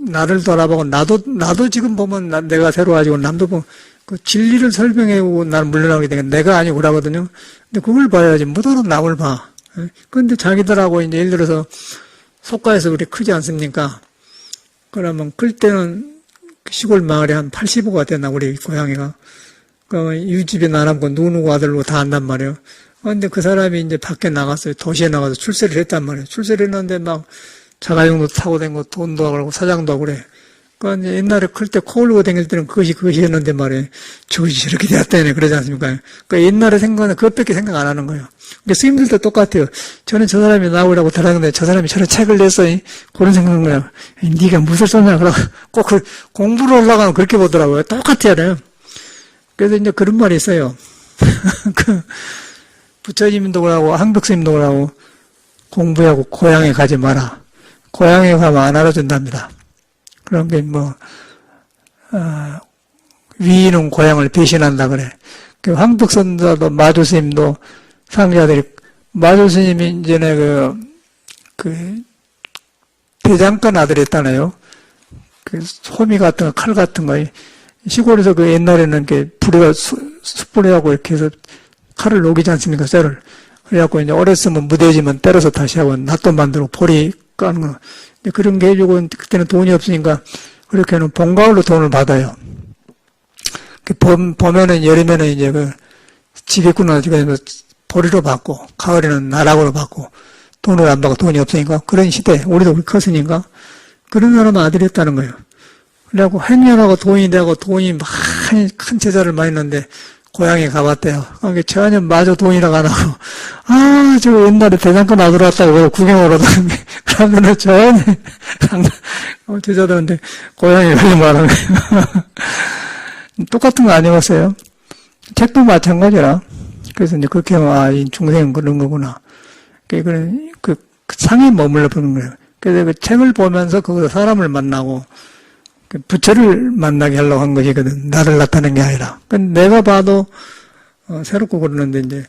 나를 돌아보고 나도 지금 보면 내가 새로워지고 남도 보면 그 진리를 설명해오고 나는 물러나게 되니까 내가 아니고 그러거든요. 근데 그걸 봐야지. 뭐더러 남을 봐. 근데 자기들하고 이제 예를 들어서 속가에서 그렇게 크지 않습니까? 그러면 클 때는 시골 마을에 한 85가 됐나, 우리 고향이가. 그러면 이웃집에 나남고 누구 아들로 다 안단 말이에요. 근데 그 사람이 이제 밖에 나갔어요. 도시에 나가서 출세를 했단 말이에요. 출세를 했는데 막 자가용도 타고 다니고 돈도 하고 사장도 하고 그래. 그러니까 옛날에 클 때 코 흘고 다닐 때는 그것이었는데 말이에요. 저것이 저렇게 되었다네. 그러지 않습니까? 그러니까 옛날에 생각은 그것밖에 생각 안 하는 거예요. 그러니까 스님들도 똑같아요. 저는 저 사람이 나오라고 들었는데 저 사람이 저런 책을 냈어. 그런 생각인 거예요. 네가 무엇을 썼냐. 그러고 꼭 공부를 올라가면 그렇게 보더라고요. 똑같아요. 그래서 이제 그런 말이 있어요. 그 부처님도 그러고 항덕스님도 그러고 공부하고 고향에 가지 마라. 고향에 가면 안 알아준답니다. 그런 게 위인은 고향을 배신한다 그래. 그 황덕선자도 마조스님도 상자들이, 마조스님이 이전에 그 대장간 아들이었잖아요. 그 호미 같은 거, 칼 같은 거, 시골에서 그 옛날에는 이렇게 불에가 숯불에하고 이렇게 해서 칼을 녹이지 않습니까? 쇠를. 그래갖고 이제 오래 쓰면 무뎌지면 때려서 다시 하고 낫도 만들고 포리 까는 거. 그런 게 해주고, 그때는 돈이 없으니까 그렇게는 봄가을로 돈을 받아요. 봄에는, 여름에는 이제 지게꾼 보리로 받고, 가을에는 나락으로 받고, 돈을 안 받고 돈이 없으니까, 그런 시대, 우리도 컸으니까, 그런 사람 아들이었다는 거예요. 그래갖고 행렬하고 돈이 되고, 돈이 큰 제자를 많이 했는데, 고향에 가봤대요. 그게 전혀 마저 돈이라고 안 하고, 저 옛날에 대장간 아들 왔다고 구경을 하더니, 그러면은 전혀, 제자들한테 고향에 가지 말하는 거예요. 똑같은 거 아니었어요? 책도 마찬가지라. 그래서 이제 그렇게 하면, 이 중생은 그런 거구나. 그 상에 머물러 보는 거예요. 그래서 그 책을 보면서 거기서 사람을 만나고, 부처를 만나게 하려고 한 것이거든. 나를 나타낸 게 아니라. 내가 봐도, 새롭고 그러는데, 이제,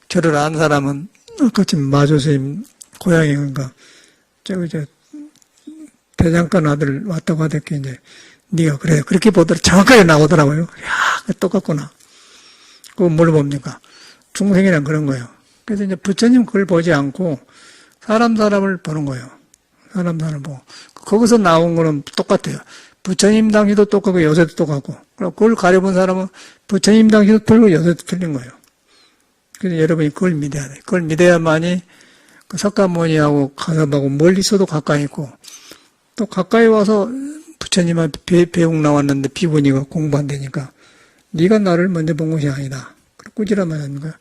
저를 안 사람은, 아까 지금 마조스님 고향에 그러니까, 대장간 아들 왔다고 하더니, 이제, 네가 그래. 그렇게 보더라. 정확하게 나오더라고요. 야, 똑같구나. 그거 뭘 봅니까? 중생이란 그런 거예요. 그래서 이제 부처님 그걸 보지 않고, 사람을 보는 거예요. 사람 보고. 거기서 나온 거는 똑같아요. 부처님 당시도 똑같고 요새도 똑같고, 그걸 가려본 사람은 부처님 당시도 틀리고 요새도 틀린 거예요. 그래서 여러분이 그걸 믿어야 돼. 그걸 믿어야만이 그 석가모니하고 가섭하고 멀리 있어도 가까이 있고, 또 가까이 와서 부처님한테 배웅 나왔는데 비분이가 공부한다니까, 네가 나를 먼저 본 것이 아니다. 꾸지람만 하는 거야.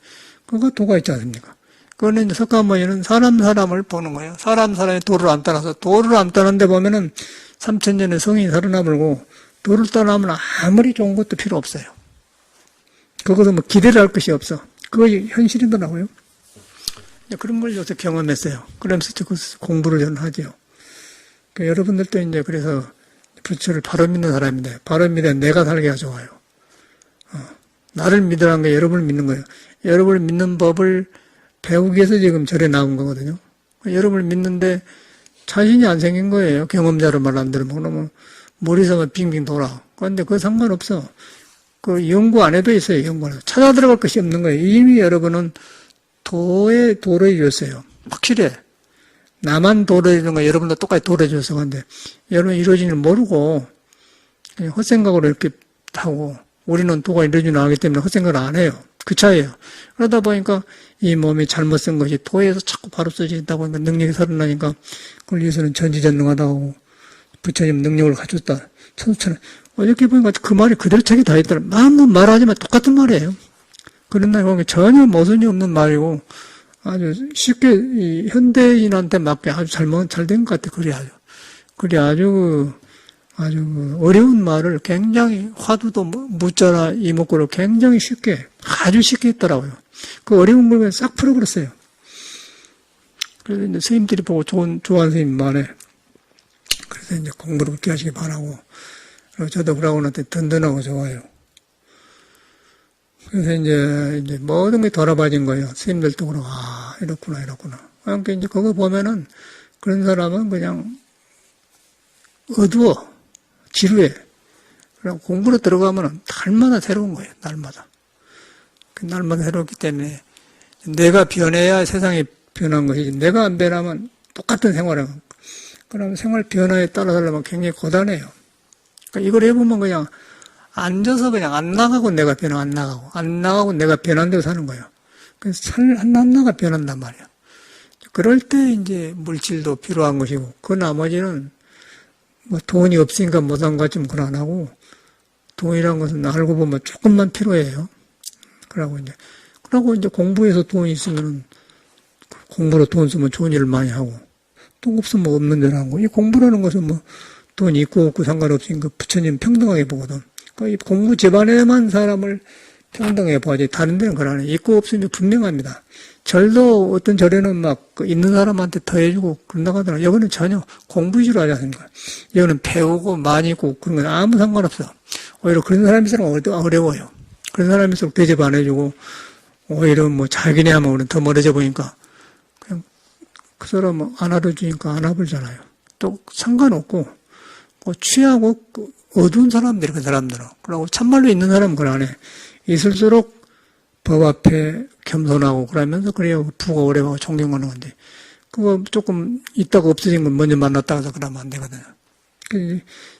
그거 도가 있지 않습니까? 그거는 이제 석가모니는 사람을 보는 거예요. 사람이 도를 안 따라서, 도를 안 따는데 보면은 3000년의 성인이 살아남을고, 도를 따라하면 아무리 좋은 것도 필요 없어요. 그것은 뭐 기대를 할 것이 없어. 그거 현실이더라고요. 그런 걸 요새 경험했어요. 그러면서 공부를 저는 하죠. 그러니까 여러분들도 이제 그래서 부처를 바로 믿는 사람인데, 바로 믿어야 내가 살기가 좋아요. 나를 믿으라는 게 여러분을 믿는 거예요. 여러분을 믿는 법을 배우기 위해서 지금 절에 나온 거거든요. 여러분을 믿는데 자신이 안 생긴 거예요. 경험자로 말 안 들으면. 그러면 머리에서 빙빙 돌아. 그런데 그거 상관없어. 그 연구 안 해도 있어요. 연구 안 해도. 찾아 들어갈 것이 없는 거예요. 이미 여러분은 도에 도를 이뤘어요. 확실해. 나만 도를 이루는 거 여러분도 똑같이 도를 이뤘어. 근데 여러분 이루어지는 모르고 그냥 헛생각으로 이렇게 하고, 우리는 도가 이루어지지 않기 때문에 헛생각을 안 해요. 그 차이예요. 그러다 보니까 이 몸이 잘못 쓴 것이 도에서 자꾸 바로 써진다 보니까 능력이 살아나니까 그걸 위해서는 전지전능하다고 부처님 능력을 갖췄다. 천수천은. 어저께 보니까 그 말이 그대로 책에 다 있더라. 아무 말하지만 똑같은 말이에요. 그런 날 보면 전혀 모순이 없는 말이고 아주 쉽게 이 현대인한테 맞게 아주 잘 된 것 같아. 그래 아주 어려운 말을 굉장히 화두도 무자나 이목구를 굉장히 쉽게 아주 쉽게 했더라고요. 그 어려운 걸 싹 풀어버렸어요. 그래서 이제 스님들이 보고 좋아하는 스님 많아요. 그래서 이제 공부를 그렇게 하시기 바라고. 그리고 저도 그러고 나한테 든든하고 좋아요. 그래서 이제 모든 게 돌아봐진 거예요. 스님들도 그러고, 이렇구나. 그러니까 이제 그거 보면은 그런 사람은 그냥 어두워. 지루해. 그리고 공부로 들어가면은 날마다 새로운 거예요. 날마다. 날마다 새롭기 때문에 내가 변해야 세상이 변한 것이지 내가 안 변하면 똑같은 생활을 하고 그러면 생활 변화에 따라 살려면 굉장히 고단해요. 그러니까 이걸 해보면 그냥 앉아서 그냥 안 나가고 내가 변화 안 나가고 내가 변한 대로 사는 거예요. 그래서 하나하나가 변한단 말이에요. 그럴 때 이제 물질도 필요한 것이고 그 나머지는 뭐 돈이 없으니까 못한 것 같지만 그건 안 하고 돈이라는 것은 알고 보면 조금만 필요해요. 그러고 이제 공부해서 돈이 있으면은 공부로 돈 쓰면 좋은 일을 많이 하고 돈 없으면 없는 대로 하고 이 공부라는 것은 뭐 돈이 있고 없고 상관없으니까 부처님 평등하게 보거든. 그러니까 이 공부 집안에만 사람을 평등하게 봐야지 다른 데는 그러네. 있고 없으면 분명합니다. 절도 어떤 절에는 막 있는 사람한테 더 해주고 그런다고 하더라고요. 여기는 전혀 공부 위주로 하지 않습니까? 여기는 배우고 많이 있고 그런 건 아무 상관없어. 오히려 그런 사람일수록 어려워요. 그런 사람일수록 대접 안 해주고 오히려 뭐 자기네 하면 우리는 더 멀어져 보니까 그냥 그 사람 안 알아주니까 안 와버리잖아요. 또 상관없고 취하고 어두운 사람들이 그 사람들은 그러고 참말로 있는 사람은 그걸 안 해. 있을수록 법 앞에 겸손하고 그러면서 그래야 부가 오래가고 존경하는 건데 그거 조금 있다가 없어진 건 먼저 만났다 해서 그러면 안 되거든요.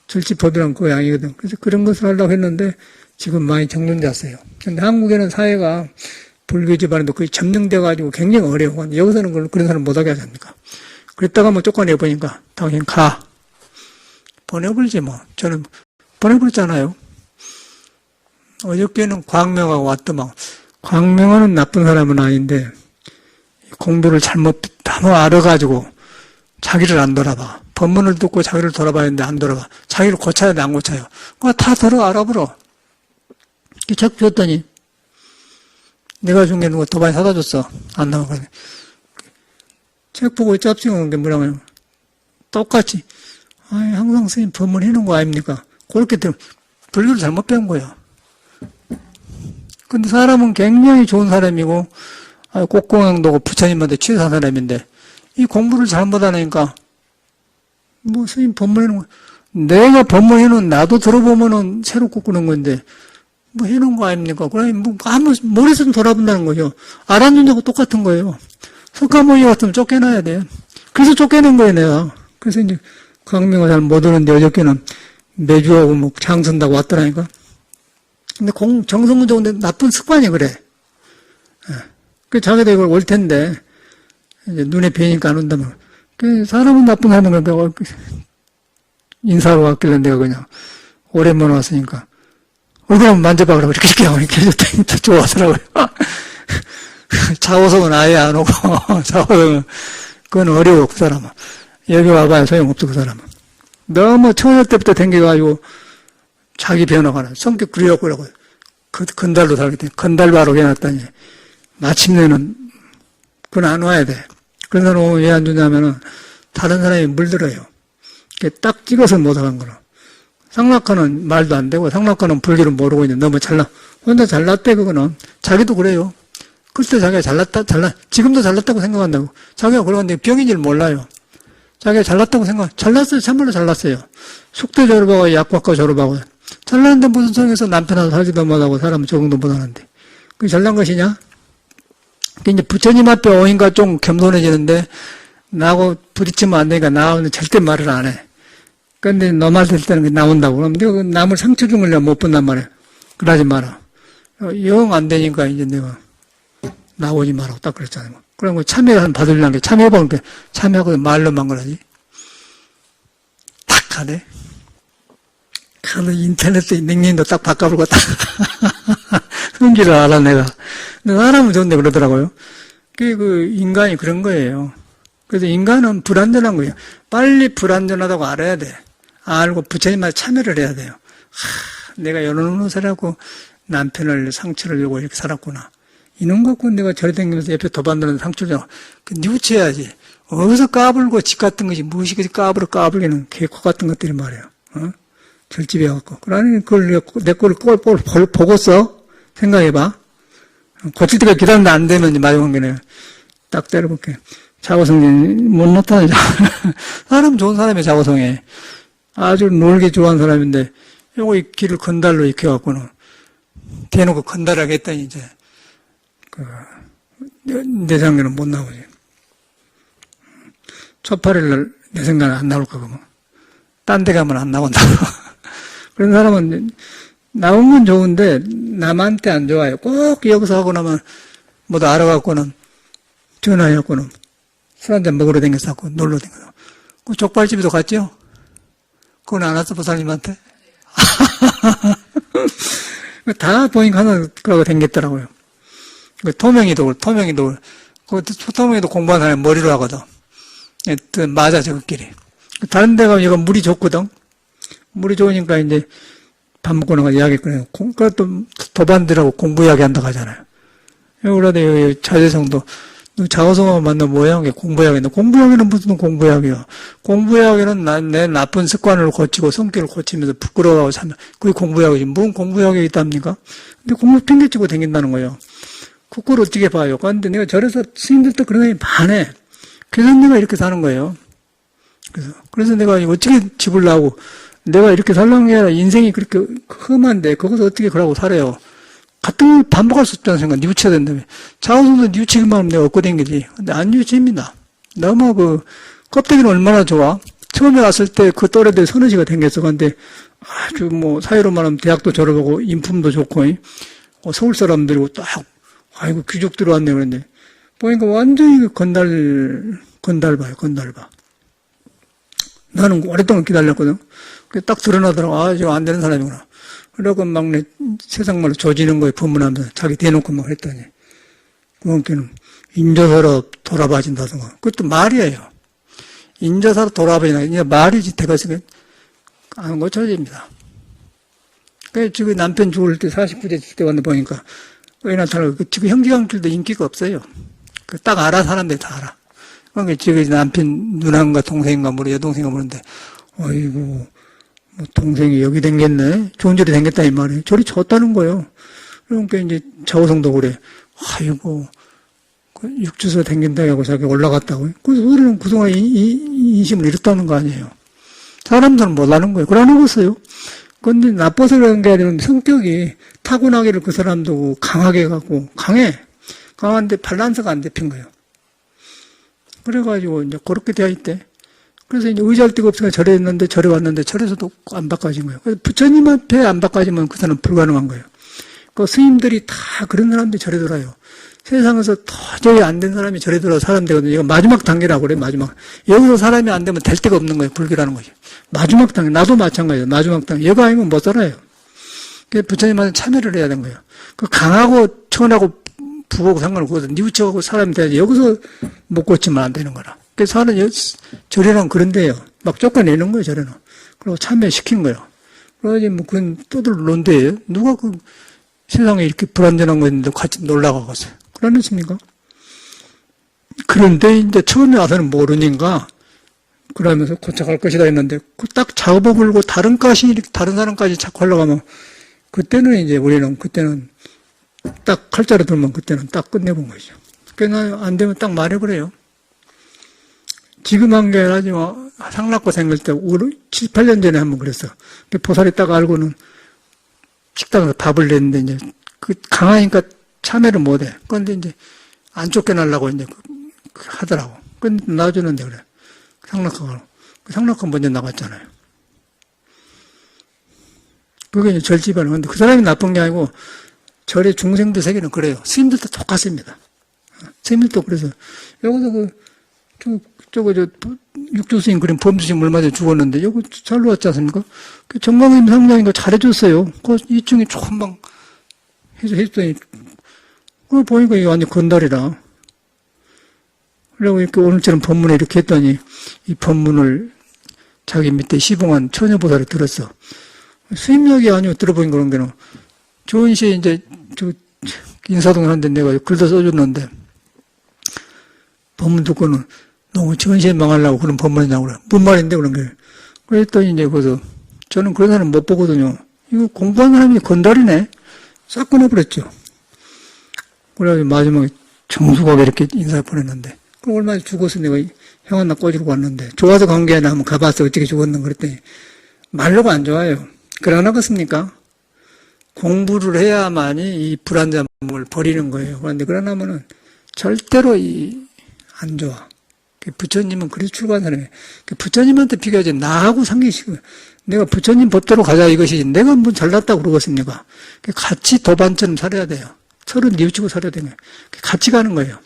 절치법이란 그 양이거든. 그래서 그런 것을 하려고 했는데 지금 많이 정론됐어요. 근데 한국에는 사회가 불교 집안에도 거의 점령돼가지고 굉장히 어려워. 여기서는 그런 사람 못하게 하지 않습니까? 그랬다가 뭐 쫓아내보니까 당신 가. 보내버리지 뭐. 저는 보내버렸잖아요. 어저께는 광명하고 왔더만. 광명은 나쁜 사람은 아닌데 공부를 잘못 알아가지고 자기를 안 돌아봐. 법문을 듣고 자기를 돌아봐야 하는데 안 돌아봐. 자기를 고쳐야 돼, 안 고쳐요. 그거 다 알아보러. 책 줬더니 내가 준 게 누가 더 많이 사다 줬어. 안 나오거든. 책 보고 짭싱한 게 뭐라고요? 똑같이. 항상 스님 법문 해놓은 거 아닙니까? 그렇게 되면 불교를 잘못 배운 거예요. 근데 사람은 굉장히 좋은 사람이고, 꽃공양도고 부처님한테 취해산 사람인데, 이 공부를 잘못 안 하니까, 뭐 스님 법문 해놓은 거, 내가 법문 해놓은 나도 들어보면은 새롭고 그런 건데, 뭐 해놓은 거 아닙니까? 그러면 뭐 아무 머리에서 돌아본다는 거죠. 알았는데고 똑같은 거예요. 석가모니 같으면 쫓겨나야 돼. 그래서 쫓겨낸 거예요, 내가. 그래서 이제 광명을 잘 못 오는데 어저께는 매주하고 뭐 장 쓴다고 왔더라니까. 근데 정성은 좋은데 나쁜 습관이 그래. 그 자기도 이걸 올 텐데 이제 눈에 뵈니까 안 온다면. 그 사람은 나쁜 사람은 그런데 인사하러 왔길래 내가 그냥 오랜만에 왔으니까. 얼굴 한번 만져봐, 그러고 이렇게 하고 이렇게 해줬더니 더 좋아하더라고요. 자호성은 아예 안 오고, 자호성은, 그건 어려워, 그 사람은. 여기 와봐야 소용없어, 그 사람은. 너무 초년 때부터 댕겨가지고, 자기 변화가 나. 성격 그려갖고 그러고, 건달로 살게 돼. 건달바로 해놨더니, 마침내는, 그건 안 와야 돼. 그런 사람 오면 왜 안 주냐면은, 다른 사람이 물들어요. 딱 찍어서 못 하는 거라. 상락하는 말도 안 되고 상락하는 불교를 모르고 있는 너무 혼자 잘났대 그거는. 자기도 그래요. 그때 자기가 지금도 잘났다고 생각한다고. 자기가 그러는데 병인 줄 몰라요. 자기가 잘났다고 잘났어요. 참말로 잘났어요. 숙대 졸업하고 약학과 졸업하고 잘났는데 무슨 소용에서 남편하고 살지도 못하고 사람은 적응도 못하는데 그게 잘난 것이냐? 이제 부처님 앞에 오니까 좀 겸손해지는데 나하고 부딪히면 안 되니까 나하고는 절대 말을 안 해. 근데 너 말 들 때는 나온다고. 그럼 내가 남을 상처 준 걸 못 본단 말이야. 그러지 마라. 영 안 되니까 이제 내가 나오지 마라고 딱 그랬잖아요. 그럼 참여를 한 받으려는 게 참여해보니까 참여하고 말로만 그러지. 딱 가네. 가서 인터넷에 닉네임도 딱 바꿔보고 딱. 흥기를 알아, 내가. 근데 사람은 좋은데 그러더라고요. 그 인간이 그런 거예요. 그래서 인간은 불완전한 거예요. 빨리 불완전하다고 알아야 돼. 알고 부처님한테 참여를 해야 돼요. 내가 이런 살았고 남편을 상처를 주고 이렇게 살았구나. 이놈 갖고 내가 절에 다니면서 옆에 도반들은 상처잖아. 그 뉘우쳐야지. 어디서 까불고 집 같은 것이 무엇이 그지 까불기는 개코 같은 것들이 말이야. 절집에 갖고. 그러니 그걸 내 거를 보고서 생각해봐. 고칠 때까지 기다리는데 안 되면 이제 마지막 관계는 딱 때려볼게. 자고성이 못 나타나죠. 사람 좋은 사람이 자고성에 아주 놀기 좋아하는 사람인데 요거 이 길을 건달로 익혀갖고는 대놓고 건달하게 했더니 이제 내생각에는 못 나오지. 초파일날 내 생각은 안 나올 거고 딴 데 가면 안 나온다고. 그런 사람은 나온 건 좋은데 남한테 안 좋아요. 꼭 여기서 하고 나면 뭐도 알아갖고는 전화해갖고는 술 한잔 먹으러 댕겼었고 놀러 댕겼어. 그 족발집에도 갔죠? 그건 안 왔어 보살님한테? 다 보니까 하나 그러고 댕겼더라고요. 토명이도 그 토명이도 공부하는 사람이 머리로 하거든. 맞아 저것끼리. 다른 데 가면 이건 물이 좋거든. 물이 좋으니까 이제 밥 먹고 나가 이야기 꺼내요. 그것도 도반들하고 공부 이야기 한다고 하잖아요. 그러다 자재성도 자오성하고 만나면 뭐야? 공부 이야기인데 공부 이야기는 무슨 공부 이야기야? 공부 이야기는 내 나쁜 습관을 고치고 성격을 고치면서 부끄러워하고 살면 그게 공부 이야기지. 뭔 공부 이야기가 있답니까? 근데 공부 핑계치고 다닌다는 거예요. 그걸 어떻게 봐요? 그런데 내가 절에서 스님들도 그런 사람이 많네. 그래서 내가 이렇게 사는 거예요. 그래서 내가 어떻게 집을 나오고 내가 이렇게 살라는 게 아니라 인생이 그렇게 험한데 거기서 어떻게 그러고 살아요. 같은 걸 반복할 수 없다는 생각, 뉘우쳐야 된다며. 자우성도 뉘우치기만 하면 내가 얻고 댕기지. 근데 안 뉘우칩니다. 너무 껍데기는 얼마나 좋아. 처음에 왔을 때 그 또래들 서너시가 댕겼어. 근데 아주 사회로 말하면 대학도 졸업하고 인품도 좋고, 서울 사람들이고 딱, 아이고, 귀족 들어왔네. 그런데. 보니까 완전히 건달봐요, 건달봐. 나는 오랫동안 기다렸거든. 딱 드러나더라고. 아, 저거 안 되는 사람이구나. 그러고 막 세상 말로 조지는 거에 분문하면서 자기 대놓고 막 했더니. 그러니까는 인조사로 돌아봐진다던가. 그것도 말이에요. 인조사로 돌아봐진다. 이제 말이지, 대가시면 안 고쳐집니다. 그 지금 남편 죽을 때 49대 죽을 때 왔는데 보니까 왜 나타나고 지금 형제간길도 인기가 없어요. 딱 알아, 사람들이 다 알아. 그러니까 지금 남편 누나인가 동생인가 여동생인가 모르는데, 어이구, 동생이 여기 댕겼네? 좋은 절이 댕겼다, 이 말이에요. 절이 좋다는 거예요. 그러니까 이제 자오성도 그래. 아이고, 육주소 댕긴다고 하고 자기 올라갔다고. 그래서 우리는 그동안 인심을 잃었다는 거 아니에요. 사람들은 몰라는 거예요. 그러는 거였어요. 근데 나빠서 그런 게 아니라 성격이 타고나기를 그 사람도 강하게 갖고, 강한데 밸런스가 안 잡힌 거예요. 그래가지고 이제 그렇게 되어 있대. 그래서 이제 의지할 데가 없으니까 절에 있는데 절에 왔는데 절에서도 안 바꿔진 거예요. 그래서 부처님 앞에 안 바꿔지면 그 사람은 불가능한 거예요. 그 스님들이 다 그런 사람들이 절에 들어요. 세상에서 도저히 안 된 사람이 절에 들어서 사람 되거든요. 이거 마지막 단계라고 그래요, 마지막. 여기서 사람이 안 되면 될 데가 없는 거예요, 불교라는 것이. 마지막 단계. 나도 마찬가지예요, 마지막 단계. 여기 아니면 못 살아요. 그래서 부처님한테 참여를 해야 되는 거예요. 그 강하고 천하고 부하고 상관없고 뉘우쳐가고 사람이 돼야지. 여기서 못 고치면 안 되는 거라. 그래서 절에는 그런데요. 막 쫓아내는 거예요, 절에는. 그리고 참여시킨 거예요. 그러지 그건 떠들 논대예요. 누가 세상에 이렇게 불안전한 거 있는데 같이 놀라고 갔어요. 그러셨습니까? 그런데 이제 처음에 와서는 모르니까 그러면서 고쳐갈 것이다 했는데 딱 잡아보고 다른 사람까지 자꾸 올라가면 그때는 이제 우리는 딱 칼자루 들면 그때는 딱 끝내본 거죠. 그러니까 안 되면 딱 말해버려요. 지금 한 게 아니라 상락고 생길 때 7, 8년 전에 한번 그랬어. 보살이 딱 알고는 식당에서 밥을 냈는데 이제 강하니까 참여를 못 해. 그런데 이제 안 쫓겨나려고 이제 하더라고. 근데 놔주는데 그래. 상락고가. 상락고 먼저 나갔잖아요. 그게 이제 절집안은. 근데 그 사람이 나쁜 게 아니고 절의 중생들 세계는 그래요. 스님들도 똑같습니다. 스님들도 그래서 여기서 육조 스님 그림 범주심 물 맞아 죽었는데 여기 잘 놓았지 않습니까? 정강님 상장이가 잘해줬어요. 이중에 조금만 해줬더니 그걸 보니까 이게 완전 건달이라. 그리고 이렇게 오늘처럼 법문에 이렇게 했더니 이 법문을 자기 밑에 시봉한 처녀보살이 들었어. 스님역이 아니고 들어보니 그런 게는 좋은 시에 이제 인사동하는데 내가 글도 써줬는데, 법문 듣고는 너무 전시에 망하려고 그런 법문이냐고 그래. 뭔 말인데, 그런 게. 그랬더니 이제 거기서, 저는 그런 사람 못 보거든요. 이거 공부한 사람이 건달이네? 싹 꺼내버렸죠. 그래가지고 마지막에 정숙하게 이렇게 인사 보냈는데, 그럼 얼마 죽어서 내가 형 하나 꼬지고 왔는데, 좋아서 간 게 아니라 한번 가봤어. 어떻게 죽었는 그랬더니, 말로가 안 좋아요. 그러나겠습니까? 공부를 해야만이 이 불안잡음을 버리는 거예요. 그런데 그러나면은 절대로 안 좋아. 부처님은 그래서 출가한 사람이에요. 부처님한테 비교하지 나하고 상기시고 내가 부처님 법대로 가자 이것이 내가 뭐 잘났다고 그러겠습니까? 같이 도반처럼 살아야 돼요. 서로 뉘우치고 살아야 되는 거예요. 같이 가는 거예요.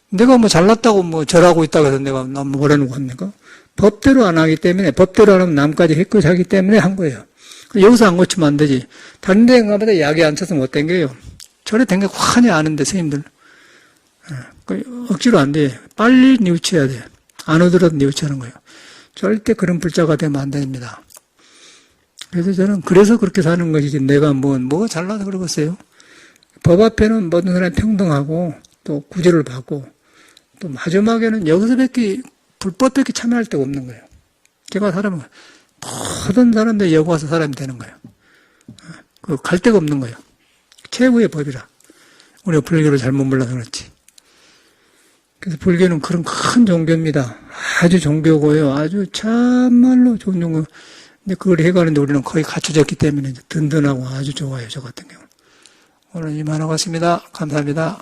내가 뭐 잘났다고 뭐 절하고 있다고 해서 내가 너무 뭐라는 겁니까? 법대로 안 하기 때문에 법대로 안 하면 남까지 해코지 하기 때문에 한 거예요. 여기서 안 고치면 안 되지. 다른 데 가보다 약이 안 쳐서 못 댕겨요. 절에 댕겨 환히 아는데 스님들. 억지로 안 돼. 빨리 뉘우쳐야 돼. 안 오더라도 뉘우치는 거예요. 절대 그런 불자가 되면 안 됩니다. 그래서 저는 그래서 그렇게 사는 것이지 내가 뭐가 잘나서 그러겠어요. 법 앞에는 모든 사람이 평등하고 또 구제를 받고 또 마지막에는 여기서밖에 불법밖에 참여할 데가 없는 거예요. 제가 사람은 모든 사람들 여기 와서 사람이 되는 거예요. 갈 데가 없는 거예요. 최고의 법이라. 우리가 불교를 잘못 몰라서 그렇지. 그래서 불교는 그런 큰 종교입니다. 아주 종교고요. 아주 참말로 좋은 종교. 근데 그걸 해가는데 우리는 거의 갖춰졌기 때문에 든든하고 아주 좋아요. 저 같은 경우. 오늘 이만하고 왔습니다. 감사합니다.